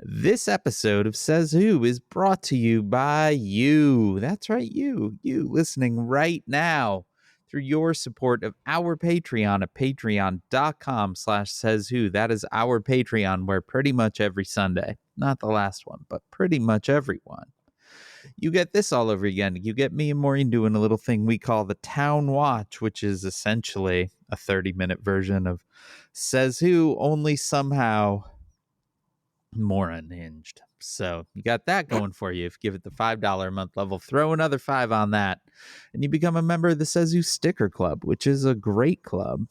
This episode of Says Who is brought to you by you. That's right, you listening right now through your support of our Patreon at patreon.com/sayswho. That is our Patreon, where pretty much every Sunday, not the last one, but pretty much every one, you get this all over again. You get me and Maureen doing a little thing we call the Town Watch, which is essentially a 30-minute version of Says Who, only somehow more unhinged. So you got that going for you. If you give it the $5 a month level, throw another $5 on that, and you become a member of the Says Who Sticker Club, which is a great club.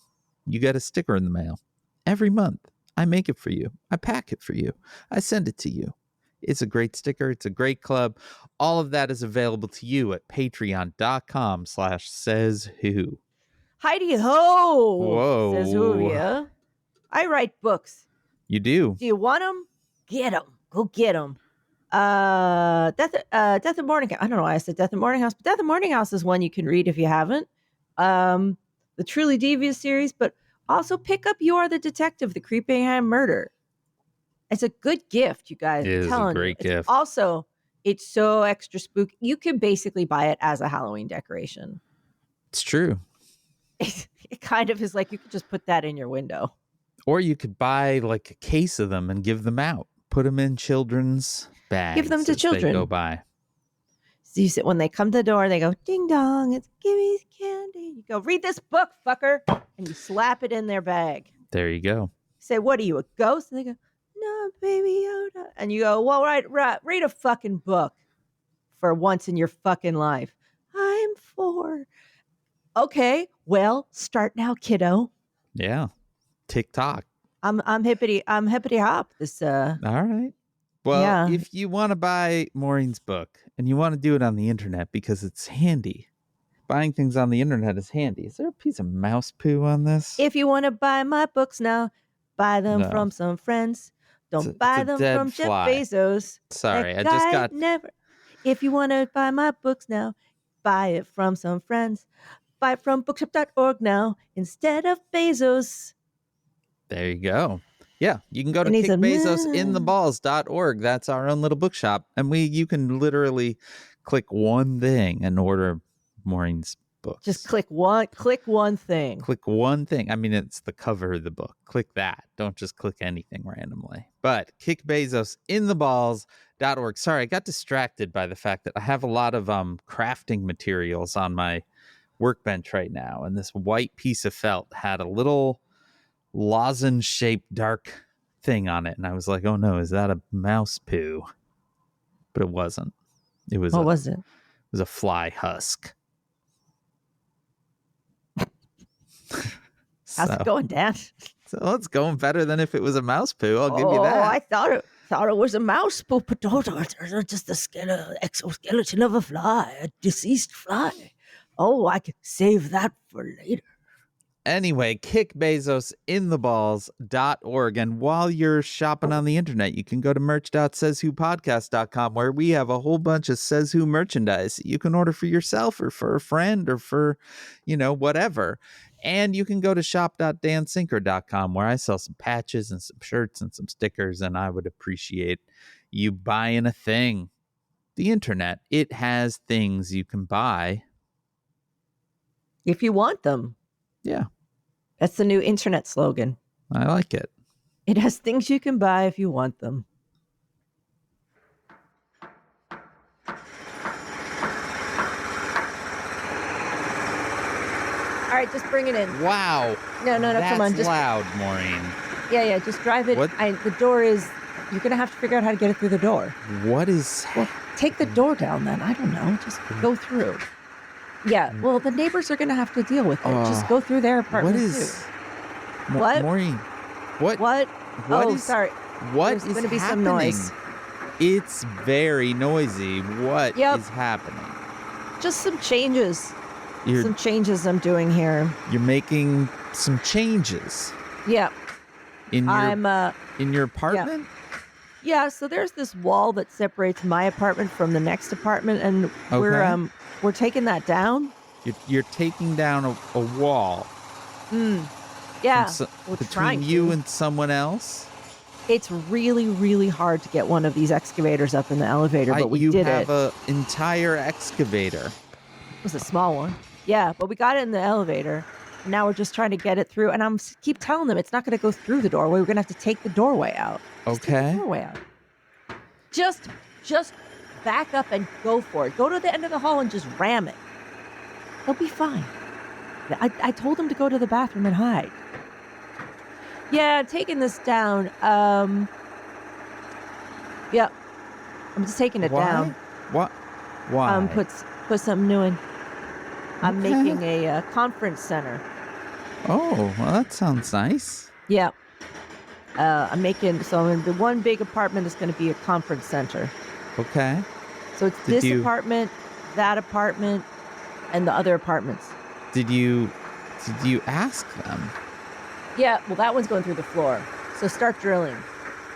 You get a sticker in the mail every month. I make it for you. I pack it for you. I send it to you. It's a great sticker. It's a great club. All of that is available to you at patreon.com/sayswho. Heidi ho! Whoa. SaysWhovia. I write books. You do? Do you want them? Get them. Go get them. Death and Morning House. I don't know why I said Death and Morning House, but Death and Morning House is one you can read if you haven't. The Truly Devious series, but also pick up You Are the Detective, The Creepingham Murder. It's a good gift, you guys. It is a great gift. Also, it's so extra spooky. You can basically buy it as a Halloween decoration. It's true. It kind of is like you could just put that in your window. Or you could buy like a case of them and give them out. Put them in children's bags. Give them to children. They go by. So you sit, when they come to the door, they go, ding dong, it's give me candy. You go, read this book, fucker. And you slap it in their bag. There you go. Say, what are you, a ghost? And they go, no, baby Yoda. And you go, well, right, read a fucking book for once in your fucking life. I'm 4. Okay, well, start now, kiddo. Yeah. TikTok. I'm hippity hop. This all right. Well, yeah. If you want to buy Maureen's book and you want to do it on the internet because it's handy, buying things on the internet is handy. Is there a piece of mouse poo on this? If you want to buy my books now, buy them from some friends. Don't buy them from fly. Jeff Bezos. Sorry, I just got never. If you want to buy my books now, buy it from some friends. Buy it from bookshop.org now instead of Bezos. There you go. Yeah, you can go to kickbezosintheballs.org. That's our own little bookshop. And you can literally click one thing and order Maureen's books. Just click one thing. Click one thing. I mean, it's the cover of the book. Click that. Don't just click anything randomly. But kickbezosintheballs.org. Sorry, I got distracted by the fact that I have a lot of crafting materials on my workbench right now. And this white piece of felt had a little lozenge-shaped dark thing on it, and I was like, "Oh no, is that a mouse poo?" But it wasn't. It was. What was it? It was a fly husk. How's it going, Dan? So it's going better than if it was a mouse poo. I'll give you that. I thought it was a mouse poo, but it's just the exoskeleton of a fly, a deceased fly. Oh, I could save that for later. Anyway, kickbezosintheballs.org. And while you're shopping on the internet, you can go to merch.sayswhopodcast.com, where we have a whole bunch of Says Who merchandise you can order for yourself or for a friend or for, whatever. And you can go to shop.dansinker.com, where I sell some patches and some shirts and some stickers, and I would appreciate you buying a thing. The internet, it has things you can buy. If you want them. Yeah. That's the new internet slogan. I like it. It has things you can buy if you want them. All right, just bring it in. Wow. No, come on. That's loud, Maureen. Yeah, just drive it. What? The door is, you're going to have to figure out how to get it through the door. What is... Well, take the door down then. I don't know. Just go through. Yeah, well, the neighbors are going to have to deal with it. Just go through their apartment, what is, too. What? Maureen, what? Sorry. What There's is going to be happening? some noise. It's very noisy. What is happening? Just some changes. Some changes I'm doing here. You're making some changes. Yeah. In your apartment? Yeah, so there's this wall that separates my apartment from the next apartment, and we're taking that down. You're taking down a wall. Yeah. Between you and someone else? It's really, really hard to get one of these excavators up in the elevator, but we you did have it. an entire excavator. It was a small one. Yeah, but we got it in the elevator. And now we're just trying to get it through. And I'm keep telling them it's not going to go through the doorway. We're going to have to take the doorway out. Just take the doorway out. Just back up and go for it. Go to the end of the hall and just ram it. They'll be fine. I told them to go to the bathroom and hide. Yeah, I'm taking this down. Yeah, I'm just taking it down. What? Why? Put something new in. I'm making a conference center. Oh, well, that sounds nice. Yeah. I'm making, so the one big apartment is going to be a conference center. Okay. So it's this apartment, that apartment, and the other apartments. Did you ask them? Yeah, well, that one's going through the floor. So start drilling.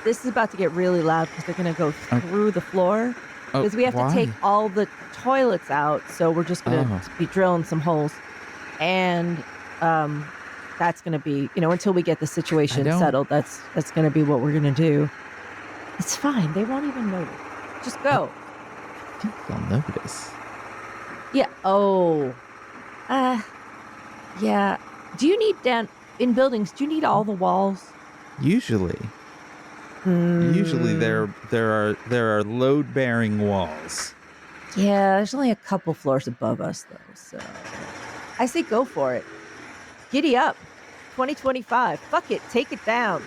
This is about to get really loud because they're going to go through the floor. Because we have to take all the toilets out. So we're just going to be drilling some holes. And that's going to be, until we get the situation settled, that's going to be what we're going to do. It's fine. They won't even notice. Just go. I think they'll notice. Yeah. Oh. Yeah. Do you need, Dan, in buildings, do you need all the walls? Usually. Usually there are load-bearing walls. Yeah, there's only a couple floors above us, though. So I say go for it. Giddy up. 2025. Fuck it. Take it down.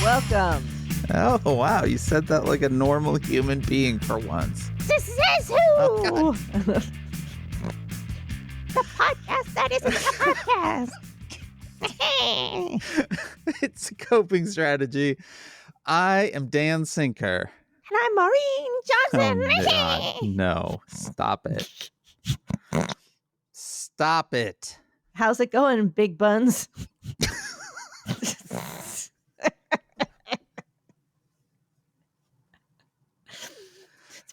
Welcome. Oh, wow. You said that like a normal human being for once. This is who? Oh, the podcast that isn't a podcast. It's a coping strategy. I am Dan Sinker. And I'm Maureen Johnson. Oh, God. No. Stop it. Stop it. How's it going, Big Buns?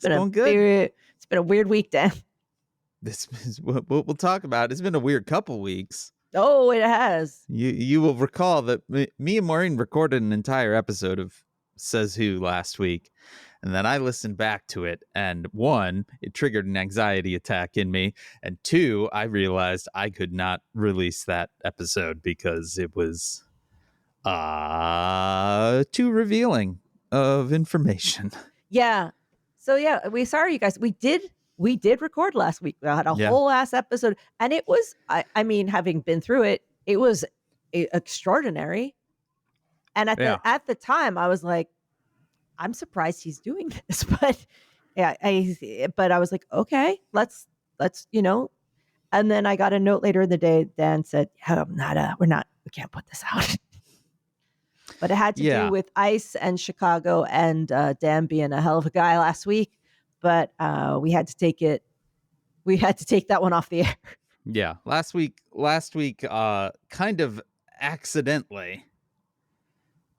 It's been a weird week, Dan. This is what we'll talk about. It's been a weird couple weeks. Oh, it has. You will recall that me and Maureen recorded an entire episode of Says Who last week, and then I listened back to it, and one, it triggered an anxiety attack in me, and two, I realized I could not release that episode because it was too revealing of information. Yeah. So yeah, sorry you guys. We did record last week. We had a whole ass episode, and it was I mean, having been through it, it was extraordinary. And at the time, I was like, I'm surprised he's doing this, but yeah, I was like, okay, let's And then I got a note later in the day. Dan said, we can't put this out. But it had to do with ICE and Chicago and Dan being a hell of a guy last week. But we had to take that one off the air. Yeah. Last week, kind of accidentally,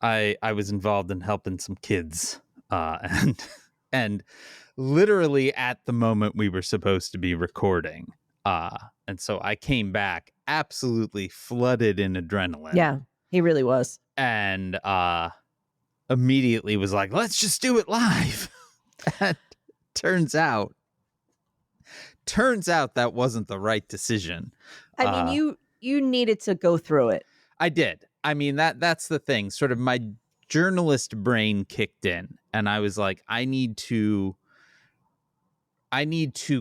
I was involved in helping some kids. And literally at the moment we were supposed to be recording. And so I came back absolutely flooded in adrenaline. Yeah, he really was. And immediately was like, let's just do it live. And turns out that wasn't the right decision. I mean, you needed to go through it. I did. I mean, that's the thing. Sort of my journalist brain kicked in, and I was like, I need to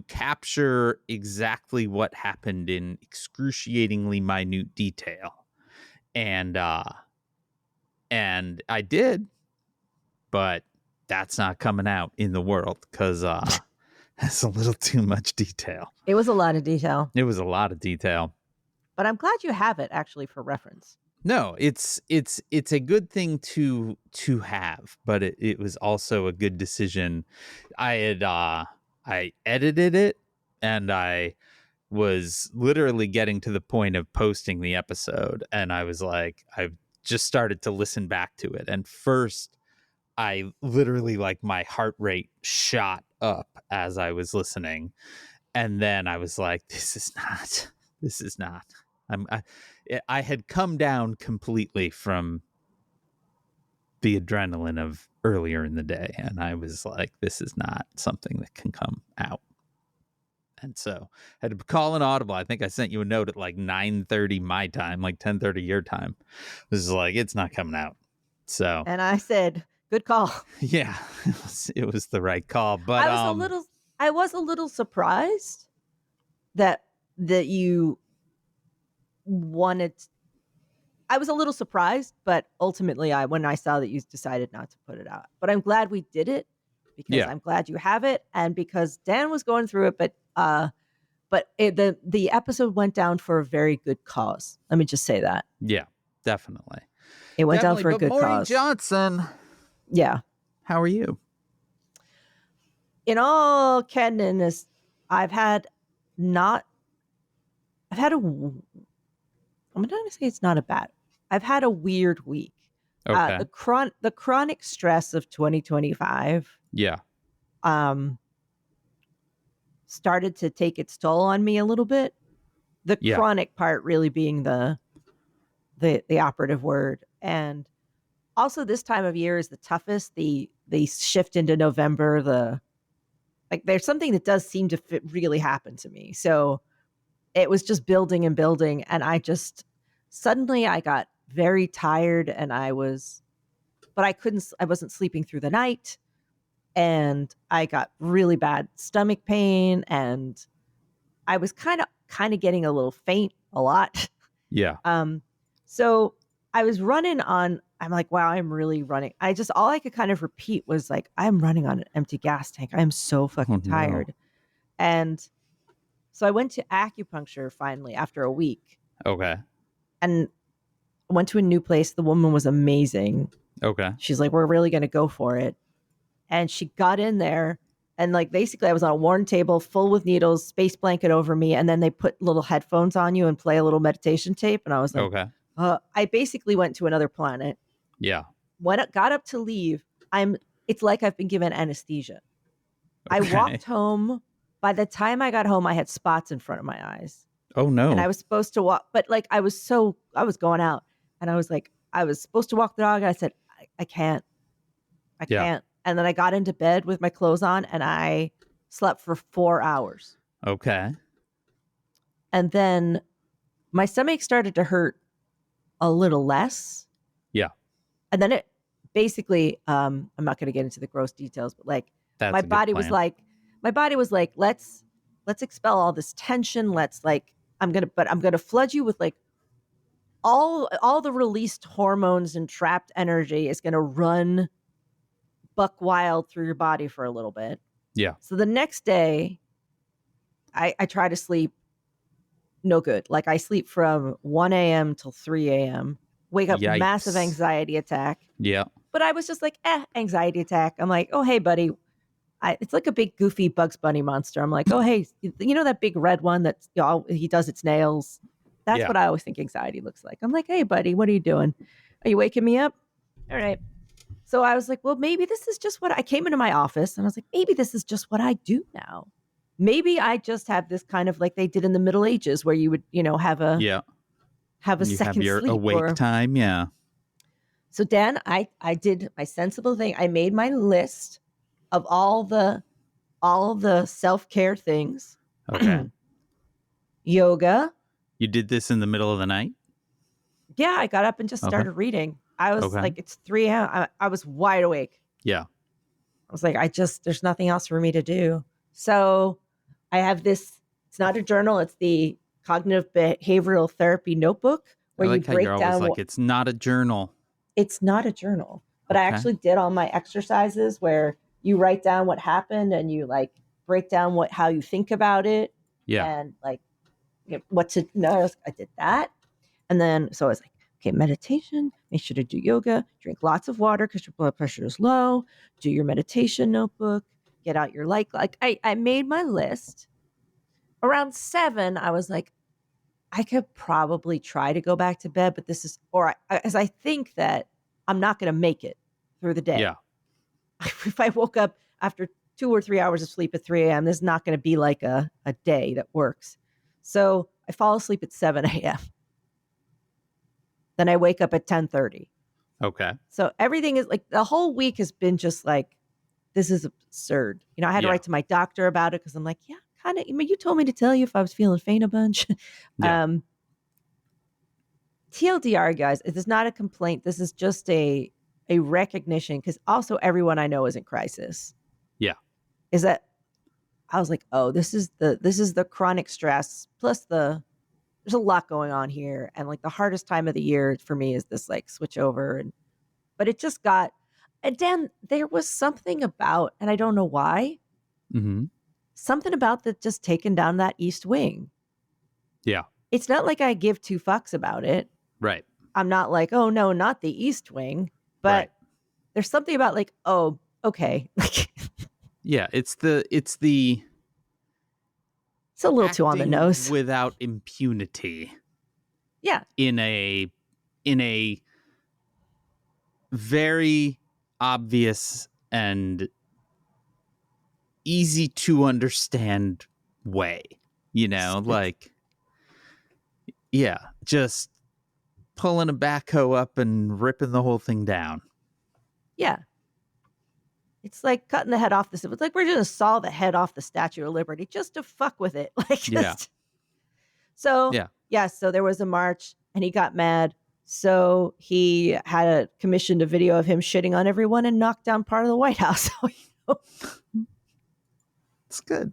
capture exactly what happened in excruciatingly minute detail. And I did, but that's not coming out in the world because that's a little too much detail. It was a lot of detail. But I'm glad you have it actually for reference. No, it's a good thing to have, but it was also a good decision. I edited it, and I was literally getting to the point of posting the episode, and I was like, I've just started to listen back to it, and first I literally, like, my heart rate shot up as I was listening. And then I was like, this is not. I had come down completely from the adrenaline of earlier in the day. And I was like, this is not something that can come out. And so I had to call an audible. I think I sent you a note at like 9:30 my time, like 10:30 your time. It was like, it's not coming out. So, And I said, good call. yeah, it was the right call. But I was a little surprised that you wanted. I was a little surprised, but ultimately when I saw that you decided not to put it out. But I'm glad we did it, because yeah, I'm glad you have it, and because Dan was going through it, but the episode went down for a very good cause. Let me just say that. yeah, definitely. It went down for a But good Maureen cause. Johnson, Yeah. how are you? In all candidness, I'm not to say it's not a bad. I've had a weird week. Okay. The chronic stress of 2025 Yeah. started to take its toll on me a little bit. The Yeah. chronic part really being the operative word. And also this time of year is the toughest. The shift into November, there's something that does seem to really happen to me. So it was just building and building, and I got very tired, and I wasn't sleeping through the night, and I got really bad stomach pain, and I was kind of getting a little faint a lot. Yeah. So I was I'm like, wow, I'm really running. All I could kind of repeat was like, I'm running on an empty gas tank. I am so fucking tired. And so I went to acupuncture finally after a week. Okay. And went to a new place. The woman was amazing. Okay. She's like, we're really going to go for it. And she got in there, and like, basically I was on a worn table full with needles, space blanket over me. And then they put little headphones on you and play a little meditation tape. And I was like, okay. I basically went to another planet. Yeah. Got up to leave. It's like I've been given anesthesia. Okay. I walked home. By the time I got home, I had spots in front of my eyes. Oh no. And I was supposed to walk, but like, I was going out, and I was like, I was supposed to walk the dog. And I said, I can't. And then I got into bed with my clothes on, and I slept for 4 hours. Okay. And then my stomach started to hurt a little less. Yeah. And then it basically, I'm not going to get into the gross details, but like, That's my body was like, let's expel all this tension. I'm going to flood you with like all the released hormones and trapped energy is going to run buck wild through your body for a little bit. Yeah. So the next day I try to sleep. No good. Like, I sleep from 1 a.m. till 3 a.m. Wake up, Yikes. massive anxiety attack. Yeah. But I was just like, anxiety attack. I'm like, oh, hey, buddy. It's like a big goofy Bugs Bunny monster. I'm like, oh, hey, you know that big red one that he does its nails? That's what I always think anxiety looks like. I'm like, hey, buddy, what are you doing? Are you waking me up? All right. So I was like, well, maybe this is just what I came into my office, and I was like, maybe this is just what I do now. Maybe I just have this kind of, like they did in the Middle Ages, where you would, have a second your sleep awake time. Yeah. So Dan, I did my sensible thing. I made my list of all the self-care things. Okay. Yoga. You did this in the middle of the night? Yeah, I got up and just started reading. I was like, it's 3 a.m. I was wide awake. Yeah. I was like, there's nothing else for me to do. So I have this, it's not a journal. It's the Cognitive Behavioral Therapy Notebook, where I like you break how you're down. always like, it's not a journal. It's not a journal, but I actually did all my exercises where you write down what happened, and you like break down how you think about it. Yeah. And like what to know. I did that. And then, so I was like, okay, meditation, make sure to do yoga, drink lots of water because your blood pressure is low, do your meditation notebook, get out your I made my list. Around 7, I was like, I could probably try to go back to bed, but as I think that I'm not going to make it through the day. Yeah. if I woke up after 2 or 3 hours of sleep at 3 a.m., this is not going to be like a day that works. So I fall asleep at 7 a.m. Then I wake up at 10:30. Okay. So everything is like the whole week has been just like, this is absurd. I had to Yeah. write to my doctor about it because I'm like, yeah, kind of. I mean, you told me to tell you if I was feeling faint a bunch. Yeah. TLDR, guys, it is not a complaint. This is just a recognition, because also everyone I know is in crisis. Yeah. Is that I was like, oh, this is the chronic stress plus there's a lot going on here, and like the hardest time of the year for me is this like switch over, but it just got. And then there was something about, and I don't know why, Mm-hmm. something about the just taking down that east wing. Yeah. It's not like I give two fucks about it. Right. I'm not like, oh no, not the east wing, but Right. there's something about like, oh, okay. Yeah. It's It's a little too on the acting nose. without impunity. Yeah. In a very obvious and easy to understand way, like, yeah, just pulling a backhoe up and ripping the whole thing down. Yeah. It's like cutting the head off it's like we're gonna saw the head off the Statue of Liberty just to fuck with it. Like, just. Yeah. So Yeah. so there was a march and he got mad. So he had commissioned a video of him shitting on everyone and knocked down part of the White House. It's good.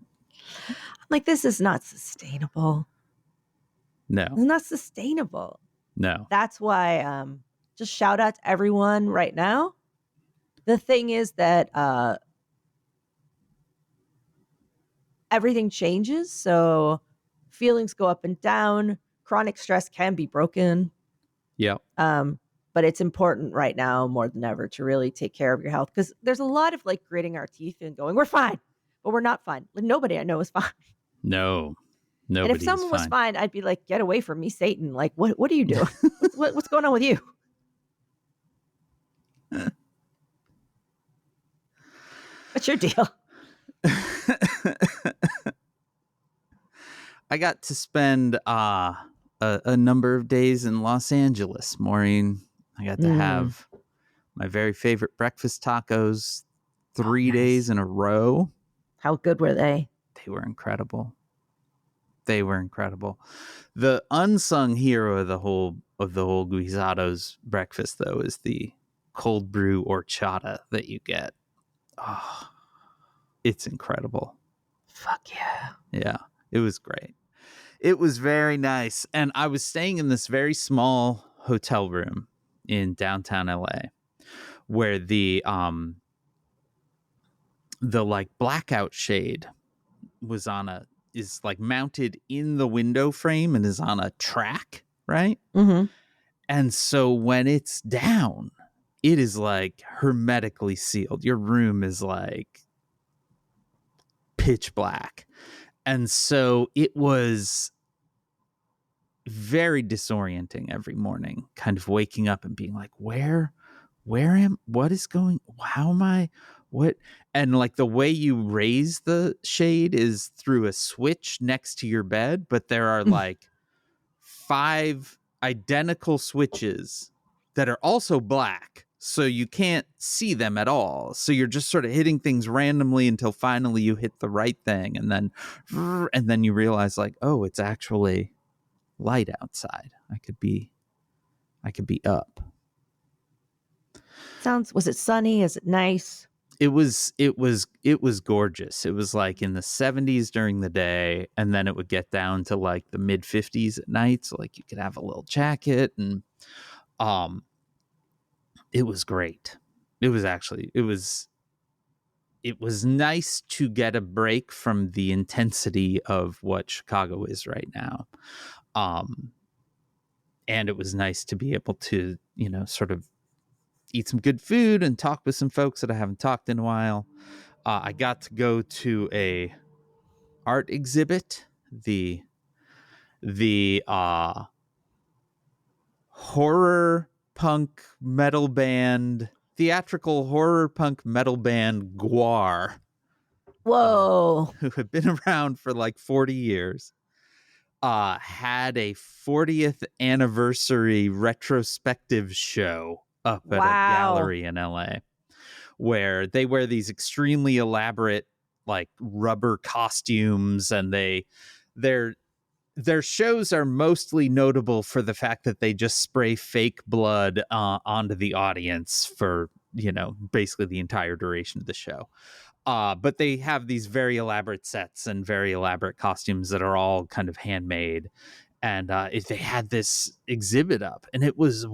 I'm like, this is not sustainable. No. It's not sustainable. No. That's why just shout out to everyone right now. The thing is that everything changes. So feelings go up and down. Chronic stress can be broken. Yeah. But it's important right now more than ever to really take care of your health, because there's a lot of like gritting our teeth and going, we're fine, but we're not fine. Like, nobody I know is fine. No. And if someone was fine, I'd be like, get away from me, Satan. Like, what are you doing? what's going on with you? What's your deal? I got to spend a number of days in Los Angeles, Maureen. I got to have my very favorite breakfast tacos 3 days in a row. How good were they? They were incredible. The unsung hero of the whole Guisado's breakfast, though, is the cold brew horchata that you get. Oh, it's incredible. Fuck yeah. Yeah, it was great. It was very nice. And I was staying in this very small hotel room in downtown LA where the like blackout shade is like mounted in the window frame and is on a track, right? Mm-hmm. And so when it's down, it is like hermetically sealed. Your room is like pitch black. And so it was very disorienting every morning, kind of waking up and being like, what is going, how am I, what? And like the way you raise the shade is through a switch next to your bed, but there are like 5 identical switches that are also black. So you can't see them at all. So you're just sort of hitting things randomly until finally you hit the right thing. And then you realize like, oh, it's actually light outside. I could be up. Was it sunny? Is it nice? It was gorgeous. It was like in the 70s during the day, and then it would get down to like the mid 50s at night. So like you could have a little jacket, and it was great. It was nice to get a break from the intensity of what Chicago is right now. And it was nice to be able to, sort of eat some good food and talk with some folks that I haven't talked in a while. I got to go to a art exhibit, the horror punk metal band theatrical horror punk metal band Gwar, Whoa. who had been around for like 40 years, had a 40th anniversary retrospective show up at a Wow. gallery in LA, where they wear these extremely elaborate like rubber costumes, and their shows are mostly notable for the fact that they just spray fake blood onto the audience for, basically the entire duration of the show. But they have these very elaborate sets and very elaborate costumes that are all kind of handmade. And they had this exhibit up, and it was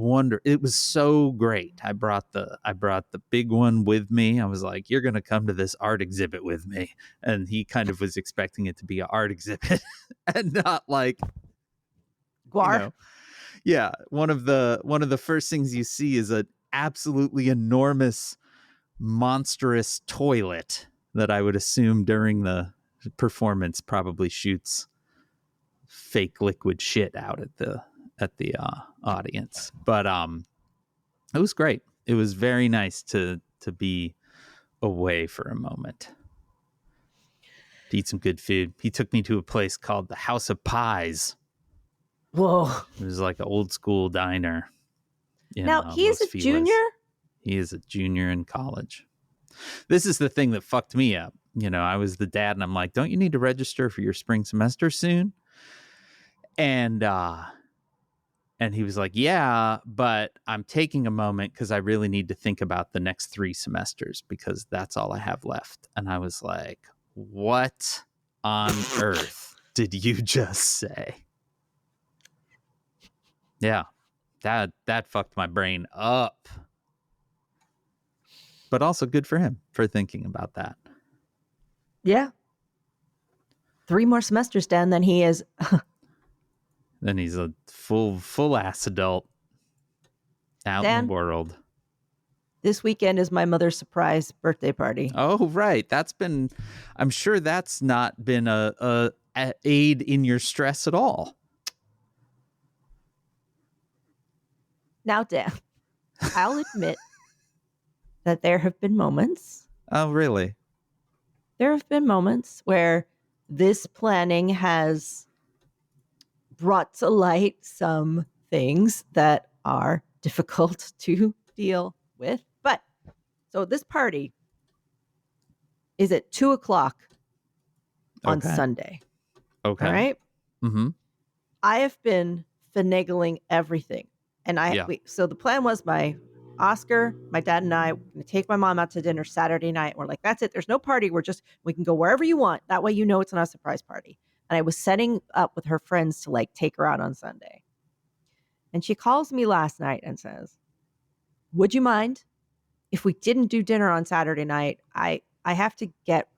it was so great. I brought the big one with me. I was like, "You're going to come to this art exhibit with me," and he kind of was expecting it to be an art exhibit and not like Gwar. Yeah, one of the first things you see is an absolutely enormous, monstrous toilet that I would assume during the performance probably shoots fake liquid shit out at the audience. But it was great. It was very nice to be away for a moment, to eat some good food. He took me to a place called the House of Pies. Whoa. It was like an old school diner. Now, he is a junior? He is a junior in college. This is the thing that fucked me up. I was the dad, and I'm like, don't you need to register for your spring semester soon? And he was like, yeah, but I'm taking a moment because I really need to think about the next 3 semesters because that's all I have left. And I was like, what on earth did you just say? Yeah, that fucked my brain up. But also good for him for thinking about that. Yeah. 3 more semesters down, then he is. Then he's a full ass adult out Dan, in the world. This weekend is my mother's surprise birthday party. Oh, right. I'm sure that's not been a aid in your stress at all. Now, Dan, I'll admit that there have been moments. Oh, really? There have been moments where this planning has brought to light some things that are difficult to deal with. But so this party is at 2:00 on Sunday. Okay. All right. Mm-hmm. I have been finagling everything. And so the plan was Oscar, my dad, and I were going to take my mom out to dinner Saturday night. We're like, that's it. There's no party. We can go wherever you want. That way, it's not a surprise party. And I was setting up with her friends to like take her out on Sunday. And she calls me last night and says, would you mind if we didn't do dinner on Saturday night? I'm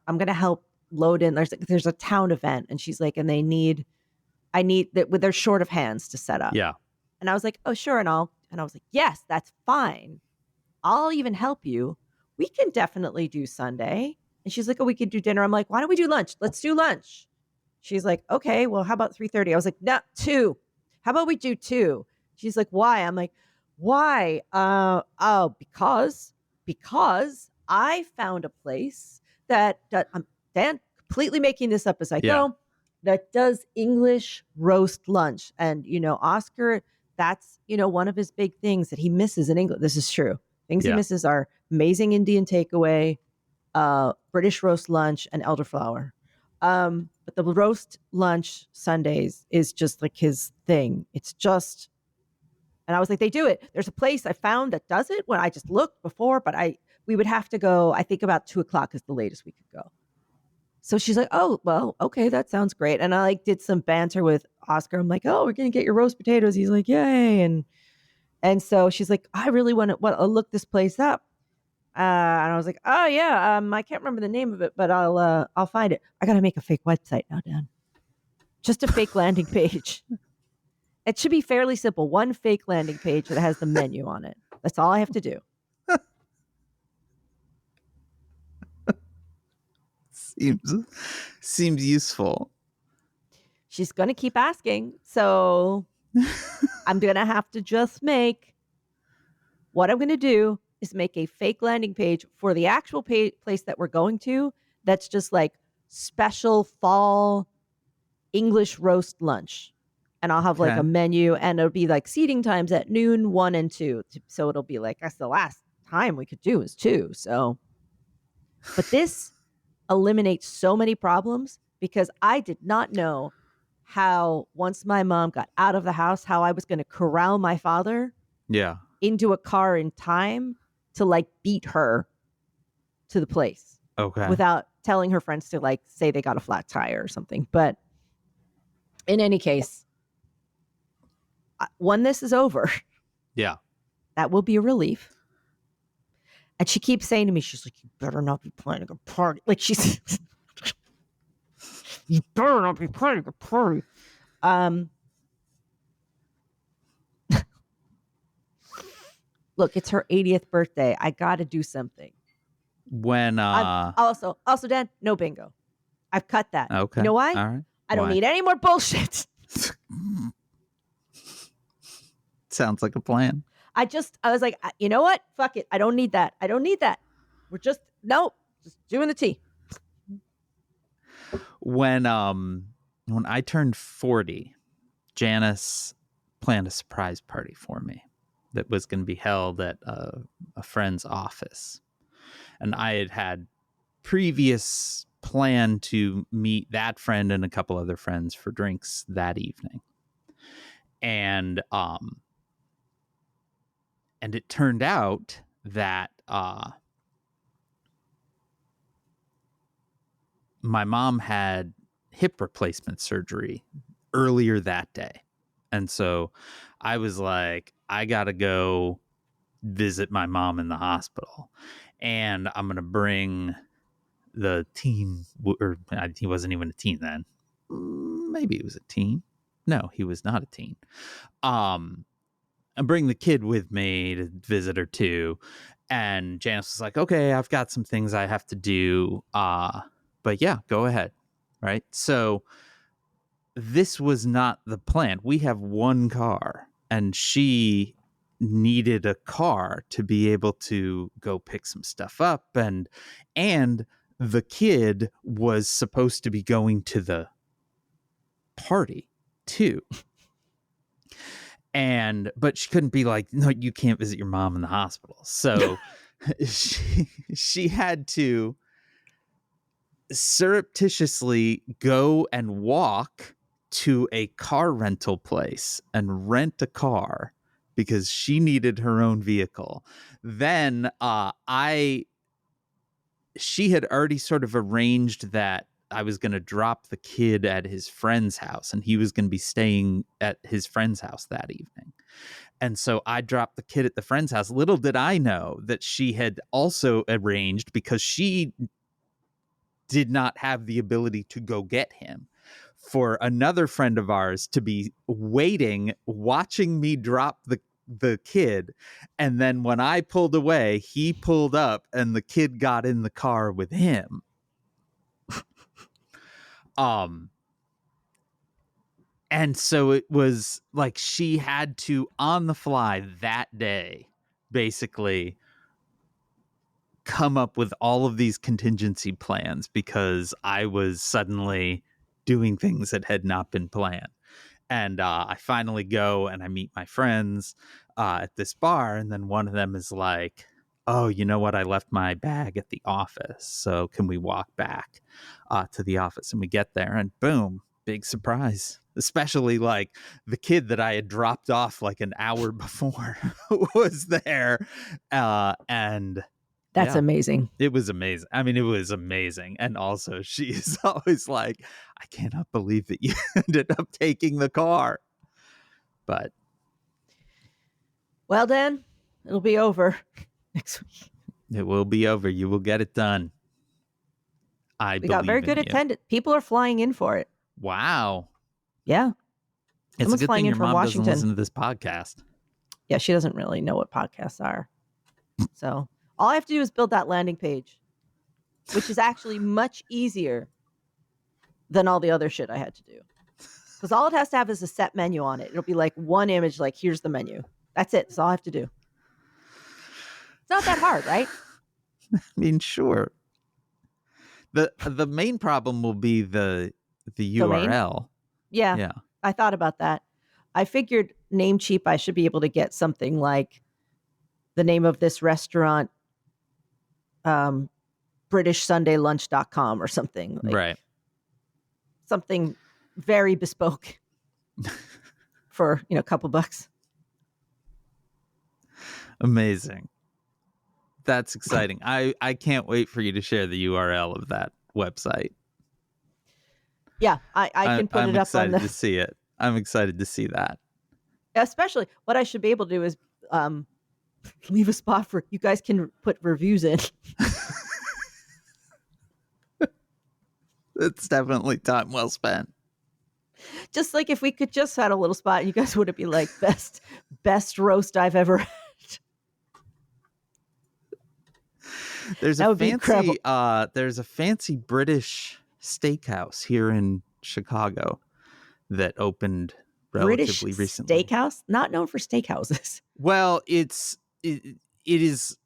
going to help load in. There's a town event. And she's like, and they're short of hands to set up. Yeah. And I was like, oh, sure. And I was like, yes, that's fine. I'll even help you. We can definitely do Sunday. And she's like, oh, we could do dinner. I'm like, why don't we do lunch? Let's do lunch. She's like, okay, well, how about 3:30? I was like, no, 2. How about we do 2? She's like, why? I'm like, why? Because I found a place that I'm completely making this up as I go, that does English roast lunch. And, Oscar, that's, one of his big things that he misses in England. This is true. Things he misses are amazing Indian takeaway, British roast lunch, and elderflower. But the roast lunch Sundays is just like his thing. It's just, and I was like, they do it. There's a place I found that does it when I just looked before, but we would have to go, I think about 2:00 is the latest we could go. So she's like, oh, well, okay, that sounds great. And I did some banter with Oscar. I'm like, oh, we're going to get your roast potatoes. He's like, yay. And so she's like, I really want to look this place up. And I was like, oh yeah, I can't remember the name of it, but I'll find it. I got to make a fake website now, Dan. Just a fake landing page. It should be fairly simple. One fake landing page that has the menu on it. That's all I have to do. Seems useful. She's going to keep asking. So I'm going to have to just what I'm going to do is make a fake landing page for the actual place that we're going to. That's just like special fall English roast lunch. And I'll have like a menu, and it'll be like seating times at noon, 1 and 2. So it'll be like, that's the last time we could do is 2. So, but this eliminates so many problems because I did not know how, once my mom got out of the house, how I was going to corral my father into a car in time to like beat her to the place. Okay. Without telling her friends to like say they got a flat tire or something. But in any case, when this is over, that will be a relief. And she keeps saying to me, she's like, you better not be planning a party. Like she's, you better not be planning a party. Look, it's her 80th birthday. I got to do something. When also Dan, no bingo. I've cut that. Okay. You know why? All right. I don't need any more bullshit. Sounds like a plan. I was like, you know what? Fuck it. I don't need that. We're just doing the tea. When I turned 40, Janice planned a surprise party for me that was going to be held at a friend's office. And I had previous plan to meet that friend and a couple other friends for drinks that evening. And it turned out that my mom had hip replacement surgery earlier that day. And so I was like, I got to go visit my mom in the hospital. And I'm going to bring the teen, or he wasn't even a teen then. Maybe he was a teen. No, he was not a teen. And bring the kid with me to visit her too. And Janice was like, okay, I've got some things I have to do. But yeah, go ahead. Right. So this was not the plan. We have one car, and she needed a car to be able to go pick some stuff up. And the kid was supposed to be going to the party too. But she couldn't be like, no, you can't visit your mom in the hospital. So she had to surreptitiously go and walk to a car rental place and rent a car because she needed her own vehicle. Then she had already sort of arranged that I was going to drop the kid at his friend's house, and he was going to be staying at his friend's house that evening. And so I dropped the kid at the friend's house. Little did I know that she had also arranged, because she did not have the ability to go get him, for another friend of ours to be waiting, watching me drop the kid. And then when I pulled away, he pulled up and the kid got in the car with him. And so it was like she had to, on the fly that day, basically come up with all of these contingency plans, because I was suddenly doing things that had not been planned. And I finally go and I meet my friends at this bar. And then one of them is like, oh, you know what? I left my bag at the office. So can we walk back to the office? And we get there and boom, big surprise. Especially like the kid that I had dropped off like an hour before was there. And that's amazing. It was amazing. I mean, it was amazing. And also she's always like, I cannot believe that you ended up taking the car. But. Well, Dan, it'll be over next week. It will be over. You will get it done. We got very good attendance. People are flying in for it. Wow. Yeah. It's a good thing your mom doesn't listen to this podcast. Yeah, she doesn't really know what podcasts are. So all I have to do is build that landing page, which is actually much easier than all the other shit I had to do. Because all it has to have is a set menu on it. It'll be like one image, like, here's the menu. That's it. That's all I have to do. It's not that hard, right? I mean, sure. The main problem will be the Domain. URL. Yeah, Yeah. I thought about that. I figured Namecheap, I should be able to get something like the name of this restaurant, BritishSundayLunch.com or something, like Right. something very bespoke for, a couple bucks. Amazing. That's exciting. I can't wait for you to share the URL of that website. Yeah, I can put I'm it up on excited to the. see it. I'm excited to see that. Especially what I should be able to do is leave a spot for you guys can put reviews in. It's definitely time well spent. Just like if we could just had a little spot, you guys would be like best roast I've ever had. There's That a would be incredible. fancy British steakhouse here in Chicago that opened British relatively recently. steakhouse, not known for steakhouses. Well, it is.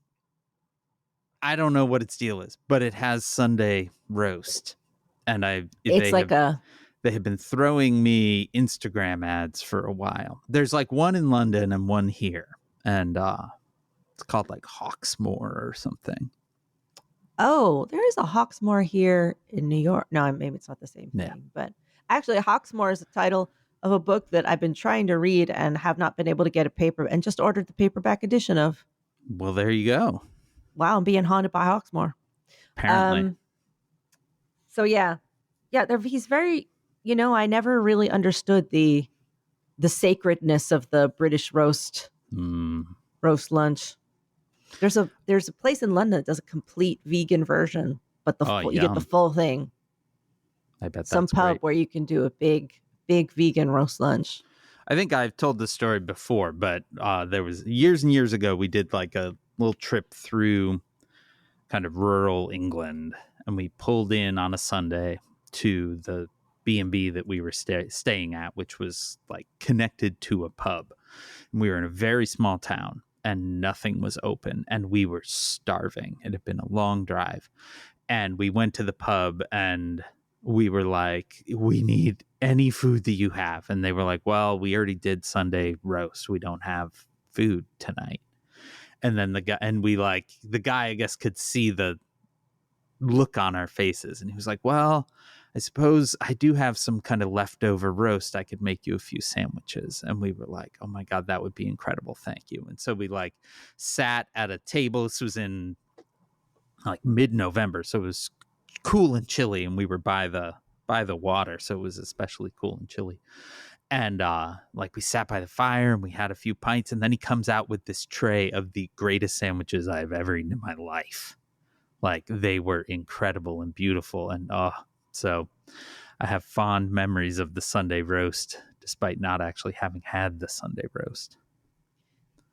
I don't know what its deal is, but it has Sunday roast, and It's like they have been throwing me Instagram ads for a while. There's like one in London and one here, and it's called like Hawksmoor or something. oh, there is a Hawksmoor here in New York. No, maybe it's not the same thing, Yeah. but actually, Hawksmoor is the title of a book that I've been trying to read and have not been able to get a paper and just ordered the paperback edition of. Well, there you go. Wow, I'm being haunted by Hawksmoor. Apparently. So yeah, he's very. I never really understood the sacredness of the British roast lunch. There's a place in London that does a complete vegan version, but you get the full thing. I bet some that's pub great. where you can do a big vegan roast lunch. I think I've told this story before, but there was years and years ago, we did like a little trip through kind of rural England, and we pulled in on a Sunday to the B&B that we were staying at, which was like connected to a pub. And we were in a very small town and nothing was open and we were starving. It had been a long drive. And we went to the pub and we were like, we need any food that you have. And they were like, well, we already did Sunday roast. We don't have food tonight. And then the guy, I guess, could see the look on our faces. And he was like, well, I suppose I do have some kind of leftover roast. I could make you a few sandwiches. And we were like, oh my God, that would be incredible. Thank you. And so we like sat at a table. This was in like mid-November. So it was cool and chilly. And we were by the water. So it was especially cool and chilly. And like we sat by the fire and we had a few pints. And then he comes out with this tray of the greatest sandwiches I've ever eaten in my life. Like they were incredible and beautiful. And so I have fond memories of the Sunday roast, despite not actually having had the Sunday roast.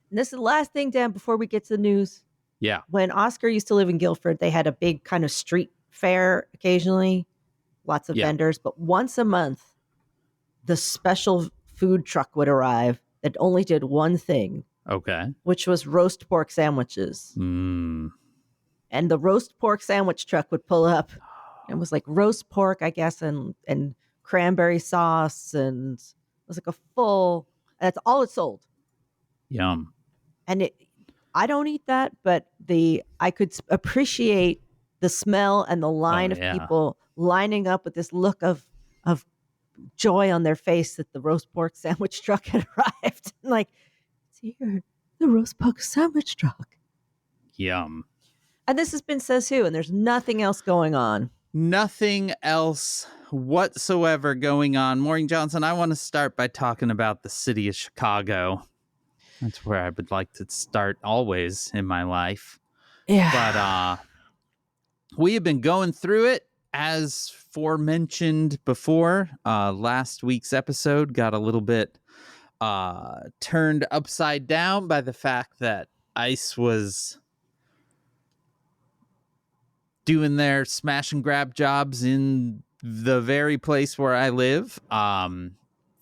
And this is the last thing, Dan, before we get to the news. Yeah. When Oscar used to live in Guilford, they had a big kind of street fair occasionally, lots of vendors. But once a month, the special food truck would arrive that only did one thing. Okay. Which was roast pork sandwiches. Mm. And the roast pork sandwich truck would pull up. It was like roast pork, I guess, and cranberry sauce. And it was like a full, that's all it sold. Yum. And I don't eat that, but I could appreciate the smell and the line of people lining up with this look of joy on their face that the roast pork sandwich truck had arrived. Like, it's here, the roast pork sandwich truck. Yum. And this has been Says Who, and there's nothing else going on. Nothing else whatsoever going on. Maureen Johnson, I want to start by talking about the city of Chicago. That's where I would like to start always in my life. Yeah. But we have been going through it as forementioned before. Last week's episode got a little bit turned upside down by the fact that ICE was doing their smash and grab jobs in the very place where I live.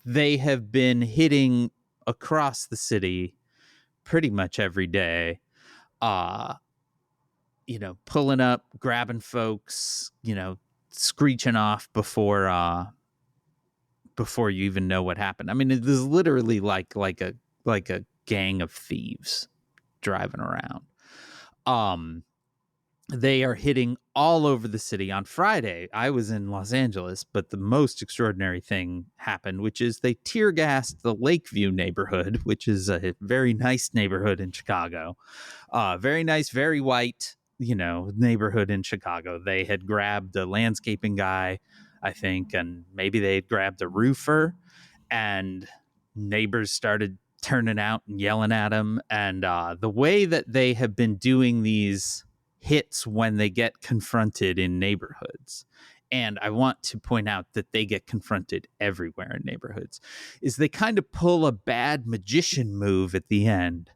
They have been hitting across the city pretty much every day. pulling up, grabbing folks, screeching off before you even know what happened. I mean, it is literally like a gang of thieves driving around. They are hitting all over the city. On Friday, I was in Los Angeles, but the most extraordinary thing happened, which is they tear gassed the Lakeview neighborhood, which is a very nice neighborhood in Chicago. Very nice, very white, neighborhood in Chicago. They had grabbed a landscaping guy, I think, and maybe they had grabbed a roofer, and neighbors started turning out and yelling at him. And the way that they have been doing these hits when they get confronted in neighborhoods, and I want to point out that they get confronted everywhere in neighborhoods, is they kind of pull a bad magician move at the end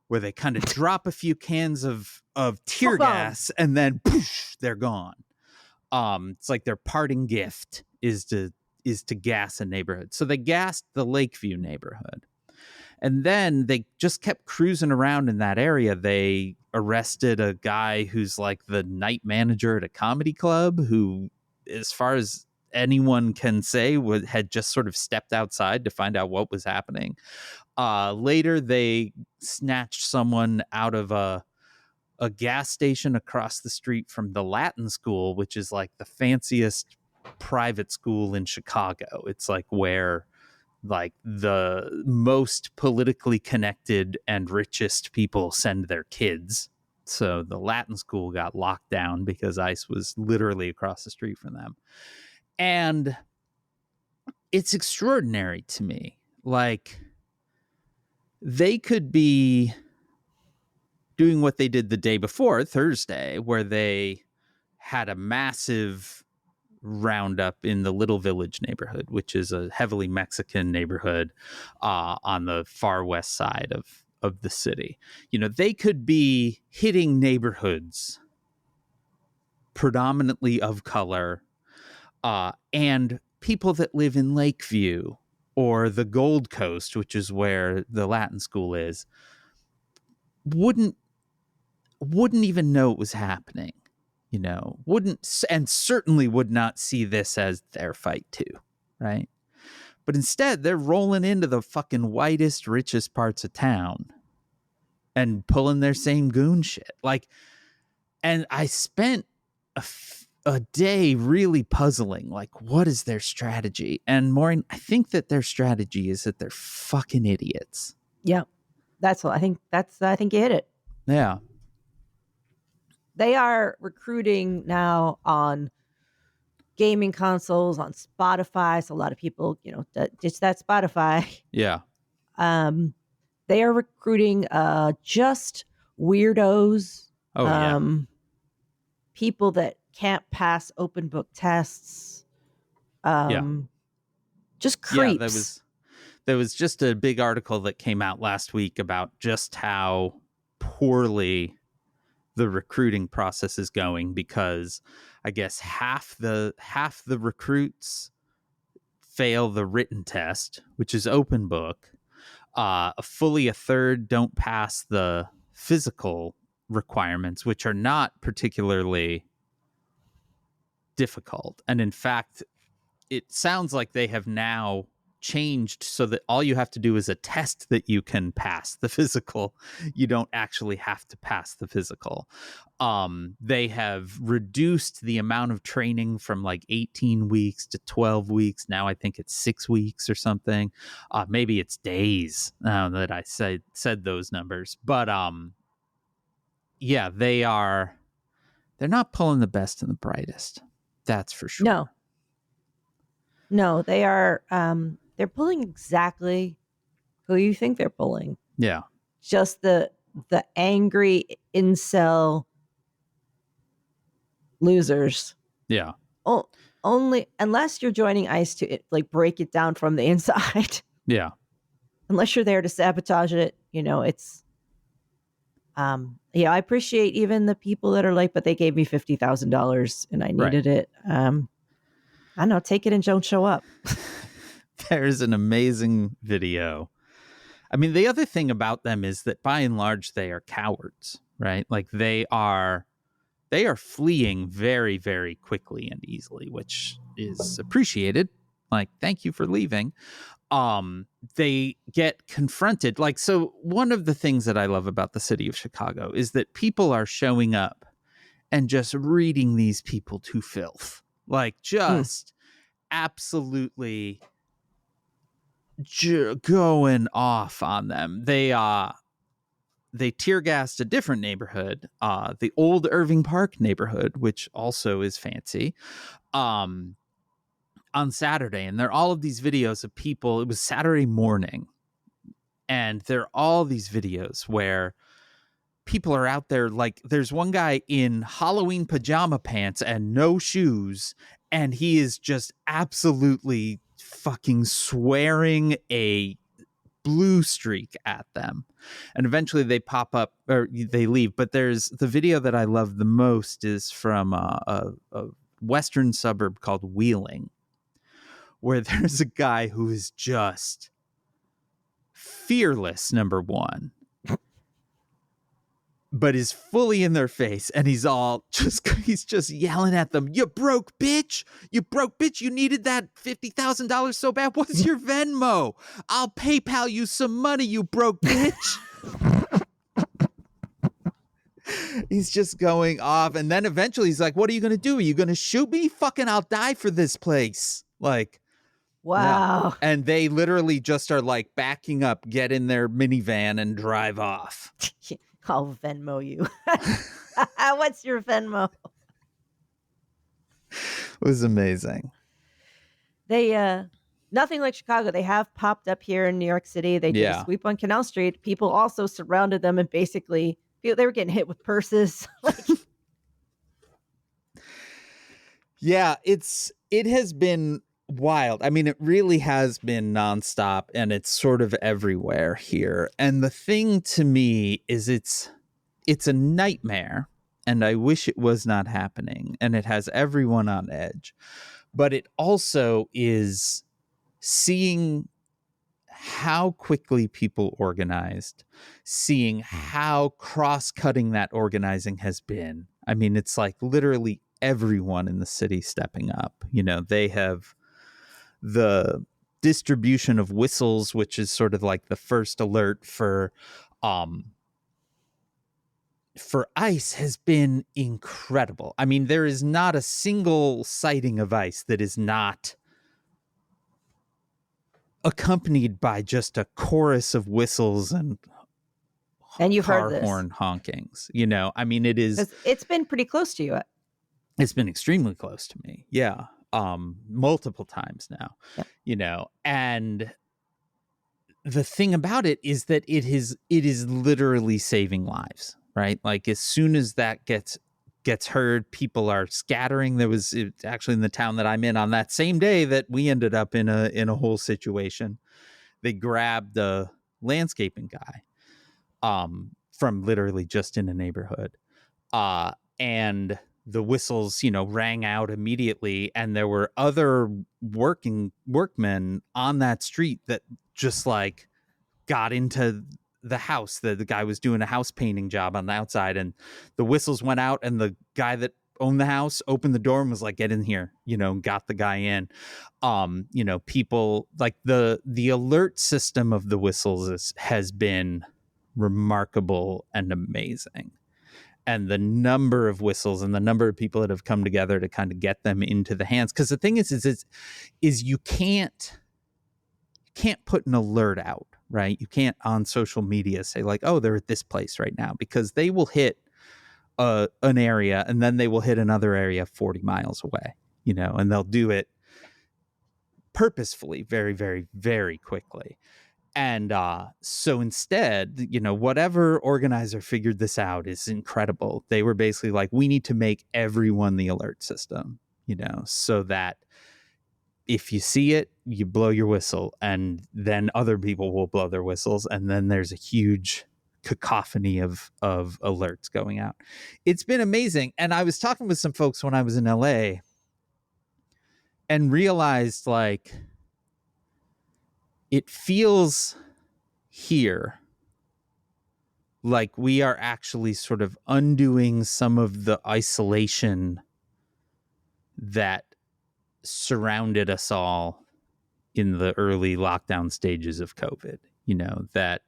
where they kind of drop a few cans of tear gas and then poosh, they're gone. It's like their parting gift is to gas a neighborhood. So they gassed the Lakeview neighborhood. And then they just kept cruising around in that area. They arrested a guy who's like the night manager at a comedy club who, as far as anyone can say, had just sort of stepped outside to find out what was happening. Later, they snatched someone out of a gas station across the street from the Latin School, which is like the fanciest private school in Chicago. It's like where like the most politically connected and richest people send their kids. So the Latin School got locked down because ICE was literally across the street from them. And it's extraordinary to me. Like, they could be doing what they did the day before, Thursday, where they had a massive roundup in the Little Village neighborhood, which is a heavily Mexican neighborhood on the far west side of the city. They could be hitting neighborhoods predominantly of color and people that live in Lakeview or the Gold Coast, which is where the Latin School is, wouldn't even know it was happening. Wouldn't, and certainly would not see this as their fight too, right? But instead, they're rolling into the fucking whitest, richest parts of town and pulling their same goon shit. Like, and I spent a day really puzzling, like, what is their strategy? And Maureen, I think that their strategy is that they're fucking idiots. Yeah, that's what I think. I think you hit it. Yeah. They are recruiting now on gaming consoles, on Spotify. So a lot of people, ditch that Spotify. Yeah. They are recruiting just weirdos. People that can't pass open book tests. Just creeps. Yeah, there was just a big article that came out last week about just how poorly the recruiting process is going, because I guess half the recruits fail the written test, which is open book. Fully a third don't pass the physical requirements, which are not particularly difficult. And in fact, it sounds like they have now changed so that all you have to do is a test that you can pass the physical. You don't actually have to pass the physical. They have reduced the amount of training from like 18 weeks to 12 weeks. Now I think it's 6 weeks or something. Maybe it's days now that I said those numbers. But yeah, they're not pulling the best and the brightest. That's for sure. No, they are. They're pulling exactly who you think they're pulling. Yeah. Just the angry incel losers. Yeah. Only unless you're joining ICE to break it down from the inside. Yeah. Unless you're there to sabotage it, it's. I appreciate even the people that are like, but they gave me $50,000 and I needed it. I don't know, take it and don't show up. There's an amazing video. I mean, the other thing about them is that by and large, they are cowards, right? Like they are fleeing very, very quickly and easily, which is appreciated. Like, thank you for leaving. They get confronted. Like, so one of the things that I love about the city of Chicago is that people are showing up and just reading these people to filth. Like, just absolutely going off on them. They tear gassed a different neighborhood, the old Irving Park neighborhood, which also is fancy, on Saturday. And there are all of these videos of people. It was Saturday morning. And there are all these videos where people are out there. Like, there's one guy in Halloween pajama pants and no shoes. And he is just absolutely fucking swearing a blue streak at them, and eventually they pop up or they leave. But there's the video that I love the most is from a western suburb called Wheeling, where there's a guy who is just fearless, number one, but is fully in their face, and he's just yelling at them. You broke bitch, you needed that $50,000 so bad. What's your Venmo? I'll PayPal you some money, you broke bitch. He's just going off, and then eventually he's like, what are you gonna do? Are you gonna shoot me? Fucking I'll die for this place. Like, wow. Yeah. And they literally just are like backing up, get in their minivan and drive off. I'll Venmo you. What's your Venmo? It was amazing. They nothing like Chicago. They have popped up here in New York City. They did a sweep on Canal Street. People also surrounded them and basically they were getting hit with purses. Yeah, it has been wild. I mean, it really has been nonstop, and it's sort of everywhere here. And the thing to me is it's a nightmare, and I wish it was not happening, and it has everyone on edge. But it also is seeing how quickly people organized, seeing how cross-cutting that organizing has been. I mean, it's like literally everyone in the city stepping up. You know, they have the distribution of whistles, which is sort of like the first alert for ICE, has been incredible. I mean, there is not a single sighting of ICE that is not accompanied by just a chorus of whistles and you've car heard this. horn honkings. You know, I mean, it's been pretty close to you. It's been extremely close to me. Yeah. Multiple times now. Yeah. You know, and the thing about it is that it is literally saving lives, right? Like, as soon as that gets heard, people are scattering. There was actually in the town that I'm in on that same day that we ended up in a whole situation. They grabbed the landscaping guy from literally just in a neighborhood. And the whistles, you know, rang out immediately, and there were other workmen on that street that just like got into the house. The guy was doing a house painting job on the outside, and the whistles went out, and the guy that owned the house opened the door and was like, get in here, you know, and got the guy in. You know, people like the alert system of the whistles has been remarkable and amazing. And the number of whistles and the number of people that have come together to kind of get them into the hands. Because the thing is you can't put an alert out, right? You can't on social media say like, oh, they're at this place right now, because they will hit an area and then they will hit another area 40 miles away, you know, and they'll do it purposefully very, very, very quickly. And so instead, you know, whatever organizer figured this out is incredible. They were basically like, we need to make everyone the alert system, you know, so that if you see it, you blow your whistle, and then other people will blow their whistles. And then there's a huge cacophony of alerts going out. It's been amazing. And I was talking with some folks when I was in LA and realized like, it feels here like we are actually sort of undoing some of the isolation that surrounded us all in the early lockdown stages of COVID, that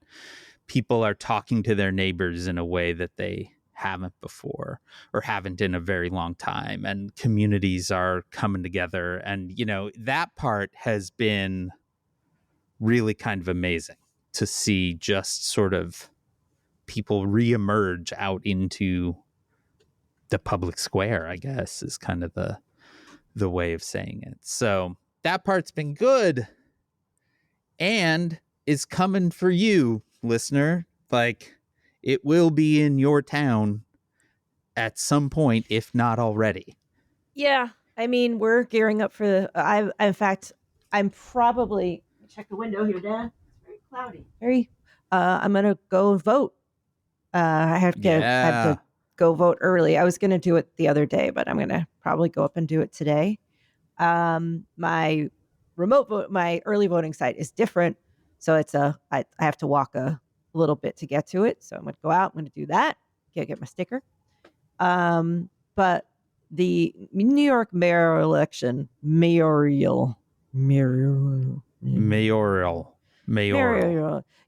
people are talking to their neighbors in a way that they haven't before or haven't in a very long time. And communities are coming together. And, that part has been really kind of amazing to see, just sort of people reemerge out into the public square, I guess, is kind of the way of saying it. So that part's been good and is coming for you, listener. Like, it will be in your town at some point, if not already. Yeah. I mean, we're gearing up for in fact, I'm probably, check the window here, Dad. It's very cloudy. I'm going to go vote. I have to go vote early. I was going to do it the other day, but I'm going to probably go up and do it today. My remote vote, my early voting site is different. So I have to walk a little bit to get to it. So I'm going to go out. I'm going to do that. Get my sticker. But the New York mayoral.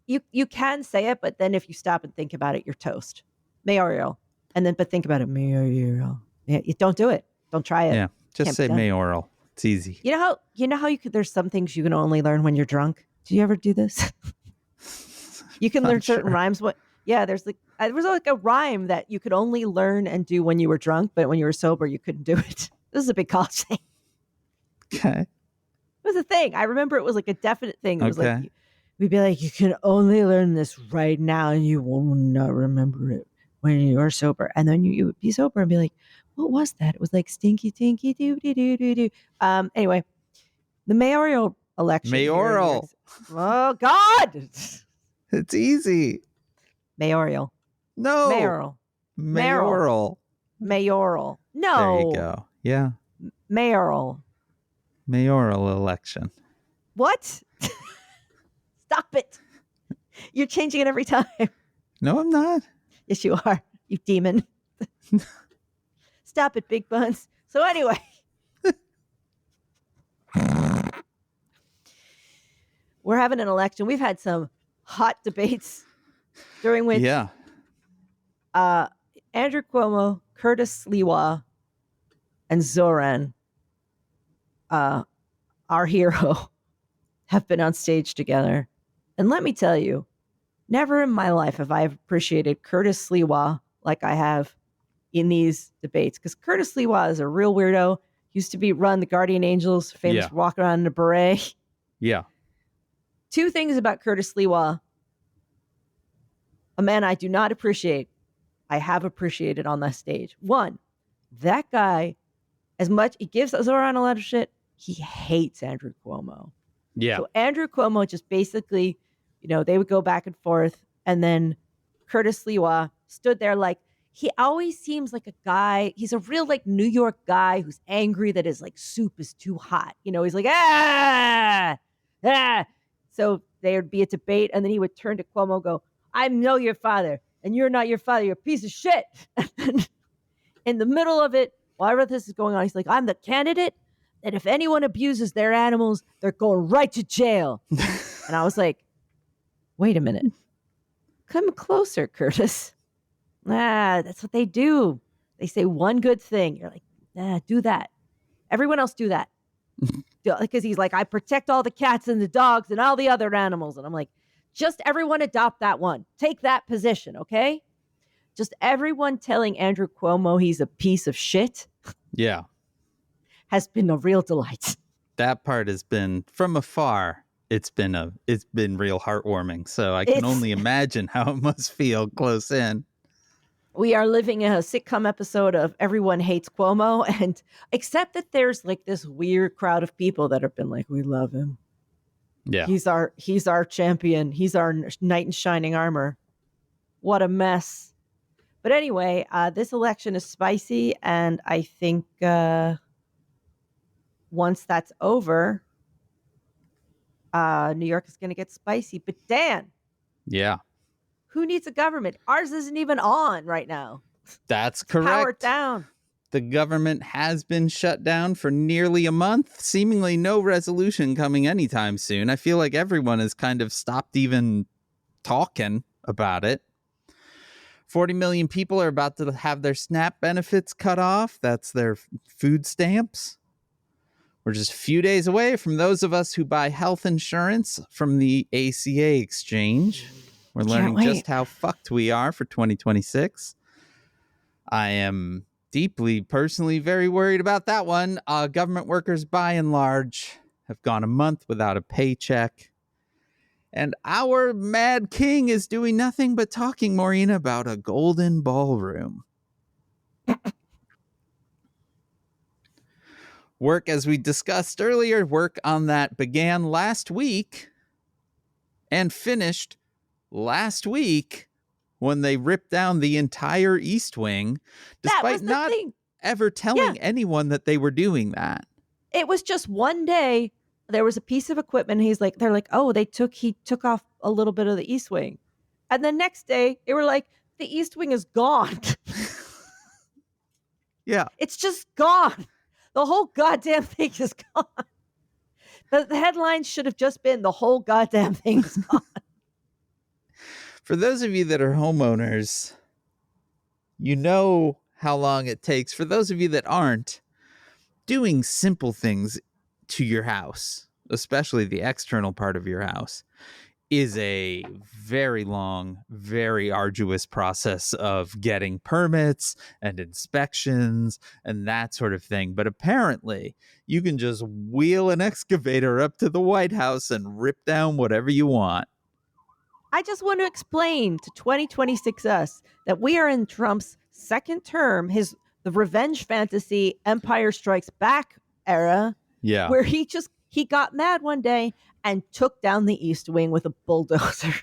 You can say it, but then if you stop and think about it, you're toast. Mayoral. But think about it. Mayoral. Yeah, you don't do it. Don't try it. Yeah. Just say mayoral. It's easy. You know how there's some things you can only learn when you're drunk? Do you ever do this? You can learn certain rhymes. Yeah, there was like a rhyme that you could only learn and do when you were drunk, but when you were sober, you couldn't do it. This is a big college thing. Okay. It was a thing. I remember it was like a definite thing. It was like, we'd be like, you can only learn this right now and you will not remember it when you are sober. And then you would be sober and be like, what was that? It was like stinky, tinky, doo, doo, doo, doo, doo. Anyway, the mayoral election. Mayoral. Oh, God. It's easy. Mayoral. No. Mayoral. No. There you go. Yeah. Mayoral election. What? Stop it. You're changing it every time. No, I'm not. Yes, you are. You demon. Stop it, Big Buns. So anyway. We're having an election. We've had some hot debates during which Andrew Cuomo, Curtis Sliwa, and Zoran, our hero, have been on stage together. And let me tell you, never in my life have I appreciated Curtis Sliwa like I have in these debates. Because Curtis Sliwa is a real weirdo. Used to run the Guardian Angels, famous for walking around in a beret. Yeah. Two things about Curtis Sliwa. A man I do not appreciate, I have appreciated on that stage. One, that guy, as much he gives Zoran a lot of shit, he hates Andrew Cuomo. Yeah. So Andrew Cuomo just basically, they would go back and forth. And then Curtis Sliwa stood there like, he always seems like a guy. He's a real like New York guy who's angry that his like soup is too hot. He's like, ah. So there'd be a debate. And then he would turn to Cuomo and go, I know your father and you're not your father. You're a piece of shit. And then in the middle of it, while this is going on, he's like, I'm the candidate that if anyone abuses their animals, they're going right to jail. And I was like, wait a minute. Come closer, Curtis. That's what they do. They say one good thing. You're like, do that. Everyone else do that. Because he's like, I protect all the cats and the dogs and all the other animals. And I'm like, just everyone adopt that one. Take that position, okay? Just everyone telling Andrew Cuomo he's a piece of shit. Yeah. Has been a real delight. That part has been, from afar, it's been real heartwarming. So I can only imagine how it must feel close in. We are living a sitcom episode of Everyone Hates Cuomo, and except that there's like this weird crowd of people that have been like, we love him. Yeah. He's our champion. He's our knight in shining armor. What a mess. But anyway, this election is spicy, and I think once that's over, New York is going to get spicy. But Dan. Yeah. Who needs a government? Ours isn't even on right now. That's Power it correct. down. The government has been shut down for nearly a month, seemingly no resolution coming anytime soon. I feel like everyone has kind of stopped even talking about it. 40 million people are about to have their SNAP benefits cut off. That's their food stamps. We're just a few days away from those of us who buy health insurance from the ACA exchange. We're learning just how fucked we are for 2026. I am deeply, personally, very worried about that one. Government workers, by and large, have gone a month without a paycheck. And our mad king is doing nothing but talking, Maureen, about a golden ballroom. Work, as we discussed earlier, work on that began last week and finished last week when they ripped down the entire East Wing, despite not ever telling anyone that they were doing that. It was just one day. There was a piece of equipment. They're like, oh, he took off a little bit of the East Wing. And the next day they were like, the East Wing is gone. Yeah. It's just gone. The whole goddamn thing is gone. The headlines should have just been the whole goddamn thing is gone. For those of you that are homeowners, you know how long it takes. For those of you that aren't, doing simple things to your house, especially the external part of your house, is a very long, very arduous process of getting permits and inspections and that sort of thing. But apparently, you can just wheel an excavator up to the White House and rip down whatever you want. I just want to explain to 2026 us that we are in Trump's second term, the revenge fantasy Empire Strikes Back era. Yeah. Where he got mad one day and took down the East Wing with a bulldozer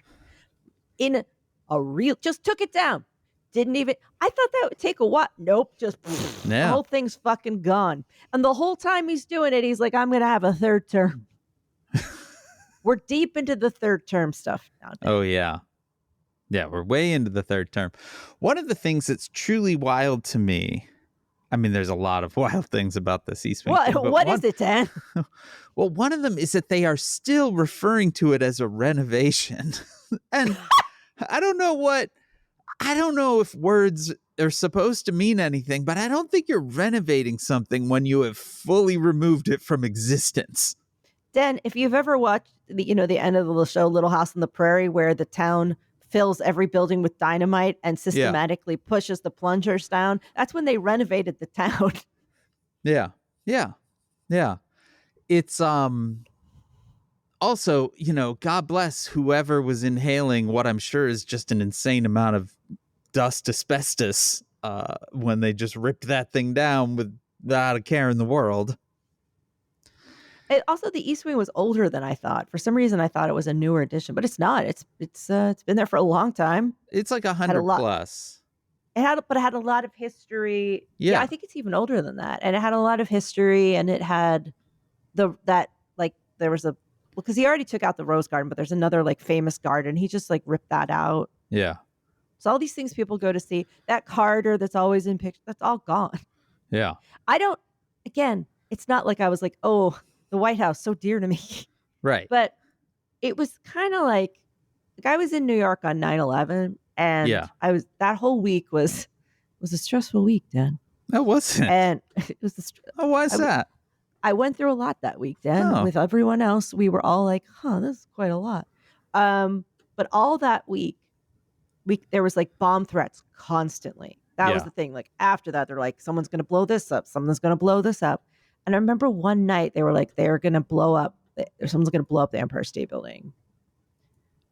just took it down. Didn't even, I thought that would take a while. Nope. Just the whole thing's fucking gone. And the whole time he's doing it, he's like, I'm going to have a third term. We're deep into the third term stuff now. Oh, yeah. Yeah, we're way into the third term. One of the things that's truly wild to me, I mean, there's a lot of wild things about this East Wing thing, what is it, Dan? Well, one of them is that they are still referring to it as a renovation. And I don't know if words are supposed to mean anything, but I don't think you're renovating something when you have fully removed it from existence. Dan, if you've ever watched the end of the show Little House on the Prairie, where the town fills every building with dynamite and systematically pushes the plungers down, that's when they renovated the town. Yeah. It's also, God bless whoever was inhaling what I'm sure is just an insane amount of dust asbestos when they just ripped that thing down without a care in the world. Also, the East Wing was older than I thought. For some reason, I thought it was a newer edition, but it's not. It's been there for a long time. It's like 100 plus. It had a lot of history. Yeah, I think it's even older than that. And it had a lot of history, and it had there was because he already took out the Rose Garden, but there's another famous garden. He just ripped that out. Yeah. So all these things people go to see, that Carter that's always in pictures, that's all gone. Yeah. It's not like I was like, oh, the White House, so dear to me. Right. But it was kind of like I was in New York on 9/11, and that whole week was a stressful week, Dan. That wasn't. And it was why is that? I went through a lot that week, Dan. With everyone else, we were all like, this is quite a lot. But all that week, there was bomb threats constantly. That was the thing. After that, they're like, someone's going to blow this up. Someone's going to blow this up. And I remember one night they were like, someone's going to blow up the Empire State Building.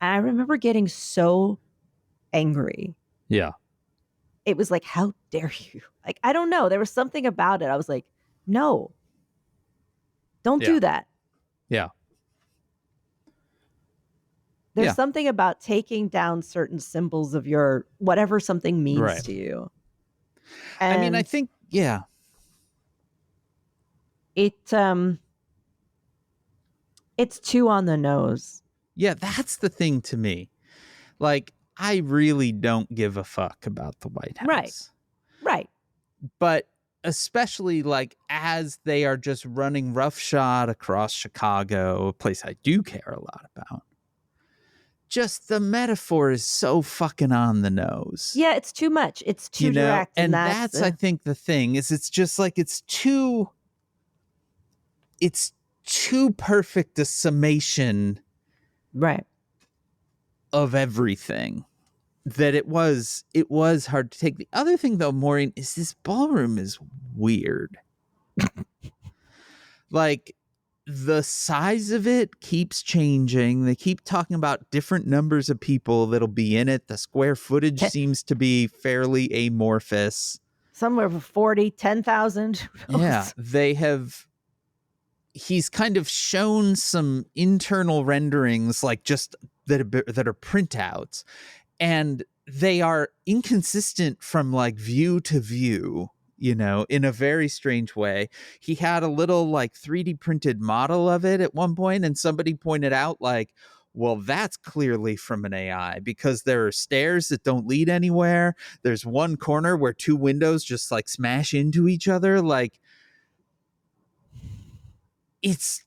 And I remember getting so angry. Yeah. It was like, how dare you? I don't know. There was something about it. I was like, no, don't do that. Yeah. There's something about taking down certain symbols of your whatever something means to you. And I mean, I think, it's too on the nose. Yeah, that's the thing to me. I really don't give a fuck about the White House. Right. But especially like as they are just running roughshod across Chicago, a place I do care a lot about. Just the metaphor is so fucking on the nose. Yeah, it's too much. It's too direct. And that's I think the thing is it's just like it's too perfect a summation of everything that it was hard to take. The other thing though, Maureen, is this ballroom is weird. Like the size of it keeps changing. They keep talking about different numbers of people that'll be in it. The square footage seems to be fairly amorphous. Somewhere for 40, 10,000. Yeah, he's kind of shown some internal renderings like just that are printouts, and they are inconsistent from like view to view, in a very strange way. He had a little like 3D printed model of it at one point, and somebody pointed out like, well, that's clearly from an AI because there are stairs that don't lead anywhere. There's one corner where two windows just like smash into each other. Like, it's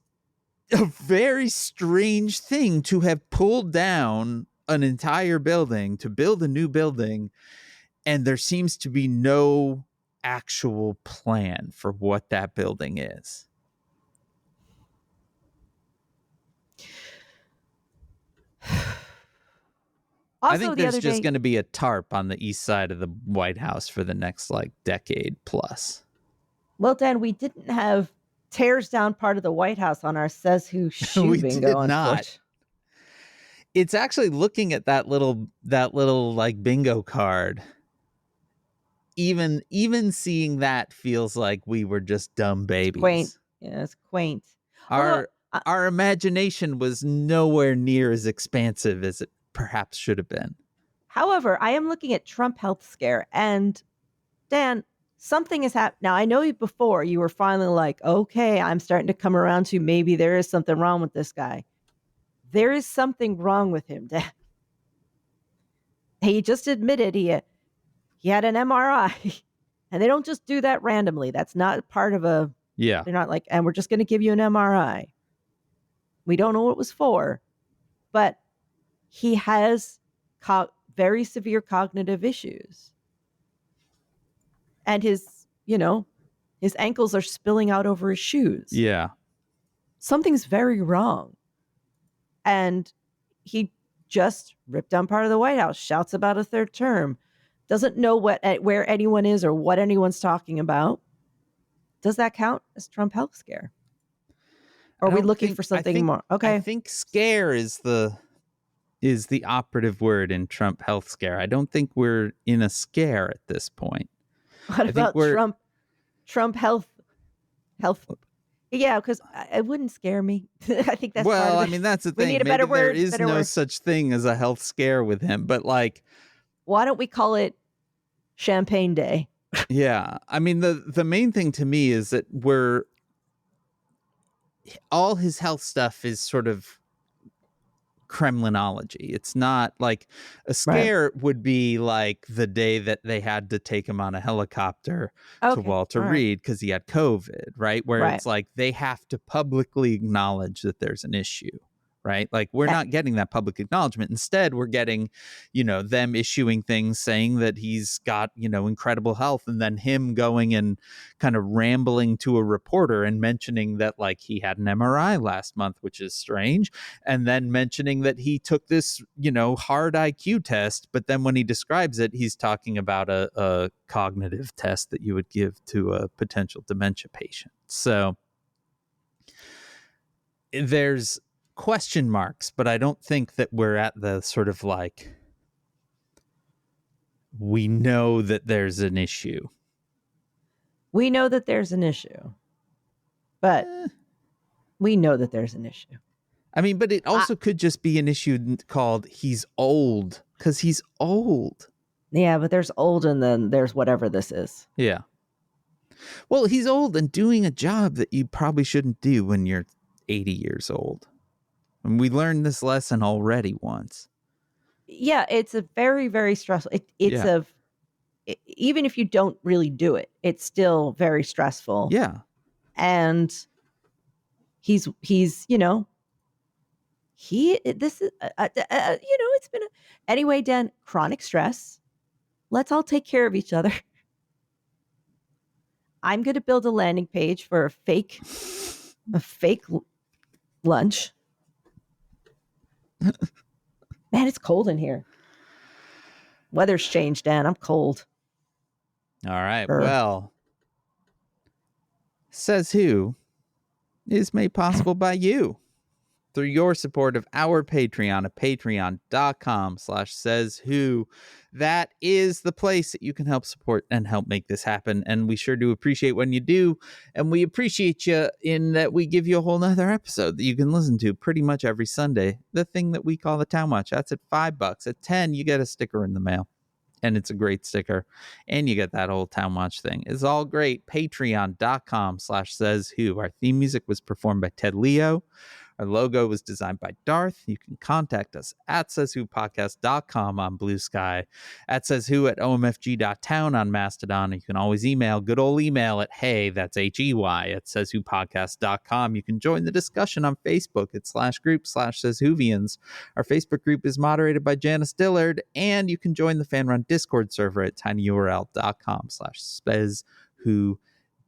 a very strange thing to have pulled down an entire building to build a new building, and there seems to be no actual plan for what that building is. Also, I think there's just going to be a tarp on the east side of the White House for the next like decade plus. Well, Dan, we didn't have tears down part of the White House on our Says Who shoe we bingo. Did not. It's actually looking at that little like bingo card. Even seeing that feels like we were just dumb babies. Quaint. Yeah, it's quaint. Our imagination was nowhere near as expansive as it perhaps should have been. However, I am looking at Trump health scare, and Dan, something has happened. Now, I know before you were finally like, okay, I'm starting to come around to maybe there is something wrong with this guy. There is something wrong with him, Dan. He just admitted he had an MRI, and they don't just do that randomly. That's not part of a... Yeah. They're not like, and we're just going to give you an MRI. We don't know what it was for, but he has very severe cognitive issues. And his ankles are spilling out over his shoes. Yeah. Something's very wrong. And he just ripped down part of the White House, shouts about a third term, doesn't know where anyone is or what anyone's talking about. Does that count as Trump health scare? Or are we looking for something more? Okay. I think scare is the operative word in Trump health scare. I don't think we're in a scare at this point. What about Trump health? Yeah, because it wouldn't scare me. I think that's well. I mean, that's the thing. We need a better word. There is no such thing as a health scare with him. But like, why don't we call it Champagne Day? Yeah, I mean the main thing to me is that all his health stuff is sort of Kremlinology. It's not like a scare would be like the day that they had to take him on a helicopter to Walter Reed because he had COVID, right? Where it's like they have to publicly acknowledge that there's an issue, right? Like we're not getting that public acknowledgement. Instead, we're getting, them issuing things saying that he's got, incredible health, and then him going and kind of rambling to a reporter and mentioning that like he had an MRI last month, which is strange. And then mentioning that he took this, hard IQ test. But then when he describes it, he's talking about a cognitive test that you would give to a potential dementia patient. So there's question marks, but I don't think that we're at the sort of like, we know that there's an issue. We know that there's an issue, but we know that there's an issue. I mean, but it also could just be an issue called he's old, because he's old. Yeah, but there's old and then there's whatever this is. Yeah. Well, he's old and doing a job that you probably shouldn't do when you're 80 years old. And we learned this lesson already once. Yeah, it's a very, very stressful. It's Yeah. even if you don't really do it, it's still very stressful. Yeah. And he's this is it's been anyway, Dan. Chronic stress. Let's all take care of each other. I'm going to build a landing page for a fake lunch. Man, it's cold in here. Weather's changed, Dan. I'm cold. All right. Brr. Well, Says Who is made possible by you through your support of our Patreon at patreon.com/sayswho. That is the place that you can help support and help make this happen. And we sure do appreciate when you do. And we appreciate you in that we give you a whole nother episode that you can listen to pretty much every Sunday. The thing that we call the Town Watch. That's at $5. At 10, you get a sticker in the mail. And it's a great sticker. And you get that whole Town Watch thing. It's all great. Patreon.com/sayswho. Our theme music was performed by Ted Leo. Our logo was designed by Darth. You can contact us at SaysWhopodcast.com on Blue Sky, at SaysWho at omfg.town on Mastodon. You can always email, good old email at hey, that's HEY, at SaysWhopodcast.com. You can join the discussion on Facebook at /group/SaysWhovians. Our Facebook group is moderated by Janice Dillard, and you can join the fan-run Discord server at tinyurl.com/SaysWho.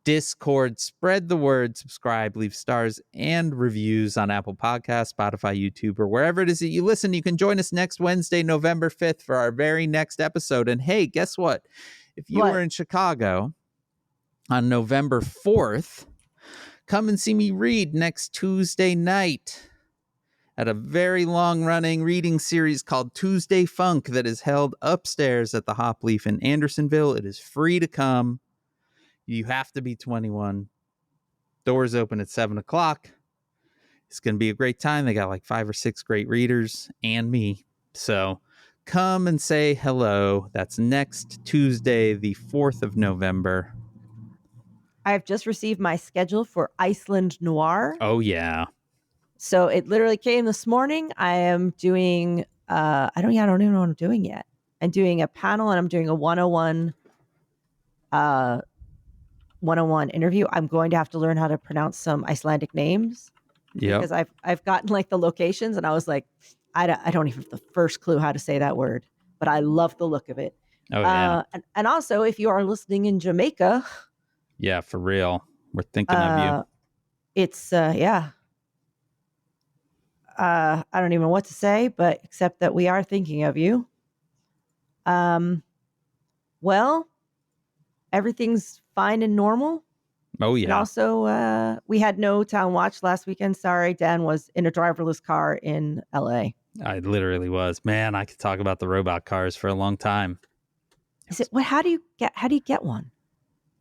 Discord. Spread the word, subscribe, leave stars and reviews on Apple Podcasts, Spotify, YouTube, or wherever it is that you listen. You can join us next Wednesday, November 5th for our very next episode. And hey, guess what? If you were in Chicago on November 4th, come and see me read next Tuesday night at a very long-running reading series called Tuesday Funk that is held upstairs at the Hop Leaf in Andersonville. It is free to come. You have to be 21. Doors open at 7 o'clock. It's going to be a great time. They got like 5 or 6 great readers and me. So come and say hello. That's next Tuesday, the 4th of November. I have just received my schedule for Iceland Noir. Oh, yeah. So it literally came this morning. I am doing, I don't even know what I'm doing yet. I'm doing a panel and I'm doing a 101 interview. I'm going to have to learn how to pronounce some Icelandic names because I've gotten like the locations and I was like, I don't even have the first clue how to say that word, but I love the look of it. Oh, yeah. And also, if you are listening in Jamaica. Yeah, for real. We're thinking of you. It's, yeah. I don't even know what to say, but except that we are thinking of you. Well, everything's fine and normal. Oh, yeah. And also, we had no Town Watch last weekend. Sorry, Dan was in a driverless car in LA. I literally was. Man, I could talk about the robot cars for a long time. Is it? How do you get one?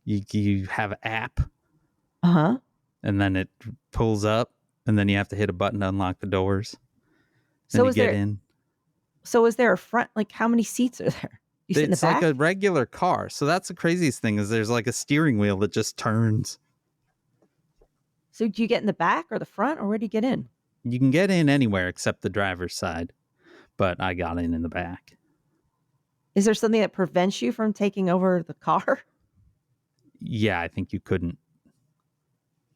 You have an app. Uh-huh. And then it pulls up, and then you have to hit a button to unlock the doors. Then So you is get there? in. So is there a front? Like, how many seats are there? You sit in the back? It's like a regular car. So that's the craziest thing is there's like a steering wheel that just turns. So do you get in the back or the front, or where do you get in? You can get in anywhere except the driver's side, but I got in the back. Is there something that prevents you from taking over the car? Yeah, I think you couldn't.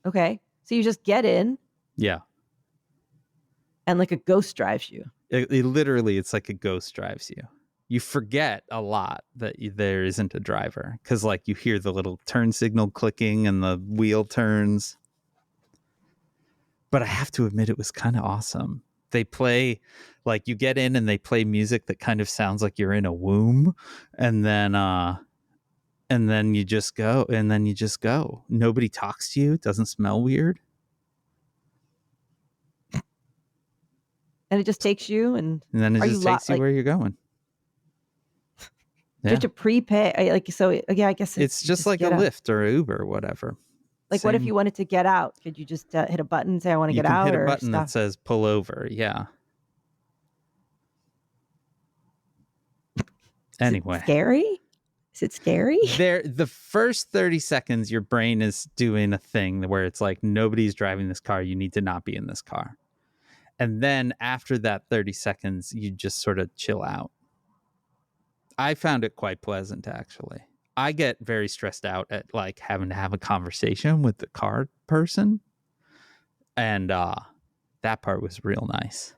Okay. So you just get in. Yeah. And like a ghost drives you. It literally, it's like a ghost drives you. You forget a lot that there isn't a driver because like you hear the little turn signal clicking and the wheel turns. But I have to admit, it was kind of awesome. They play, like you get in and they play music that kind of sounds like you're in a womb. And then you just go. Nobody talks to you. It doesn't smell weird. And it just takes you and then it just takes you where you're going. You have to prepay, like, so yeah, I guess it's just like a Lyft or Uber or whatever. Like, what if you wanted to get out? Could you just hit a button and say, I want to get out? You can hit a button that says pull over. Yeah. Anyway. Scary? Is it scary? The first 30 seconds, your brain is doing a thing where it's like, nobody's driving this car. You need to not be in this car. And then after that 30 seconds, you just sort of chill out. I found it quite pleasant, actually. I get very stressed out at like having to have a conversation with the car person. And that part was real nice.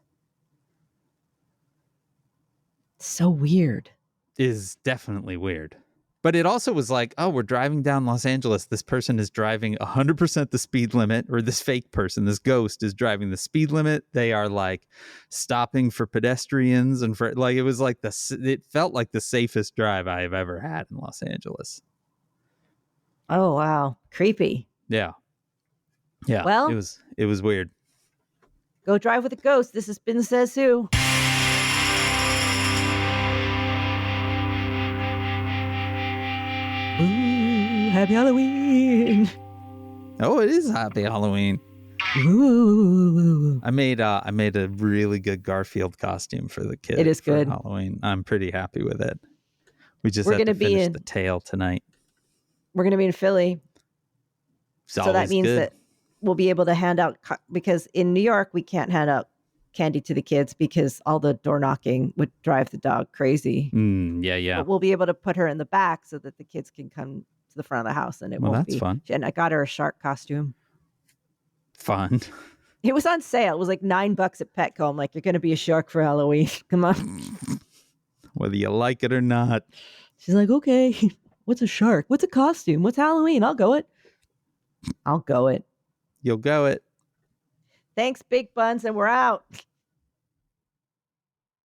So weird. Is definitely weird. But it also was like, oh, we're driving down Los Angeles. This person is driving 100% the speed limit, or this fake person, this ghost is driving the speed limit. They are like stopping for pedestrians and for like, it was like it felt like the safest drive I have ever had in Los Angeles. Oh, wow. Creepy. Yeah. Yeah. Well, it was weird. Go drive with a ghost. This has been Says Who. Ooh, happy Halloween. Oh, it is Happy Halloween. Ooh. I made a really good Garfield costume for the kids. It is for good. Halloween. I'm pretty happy with it. We just We're have to gonna be finish in- the tail tonight. We're going to be in Philly. It's So that always means good. that we'll be able to hand out, because in New York, we can't hand out candy to the kids because all the door knocking would drive the dog crazy. Yeah. But we'll be able to put her in the back so that the kids can come to the front of the house and it Well, won't that's be fun. And I got her a shark costume. Fun. It was on sale. It was like $9 at Petco. I'm like, you're going to be a shark for Halloween. Come on. Whether you like it or not. She's like, okay, what's a shark? What's a costume? What's Halloween? I'll go it. You'll go it. Thanks, Big Buns, and we're out.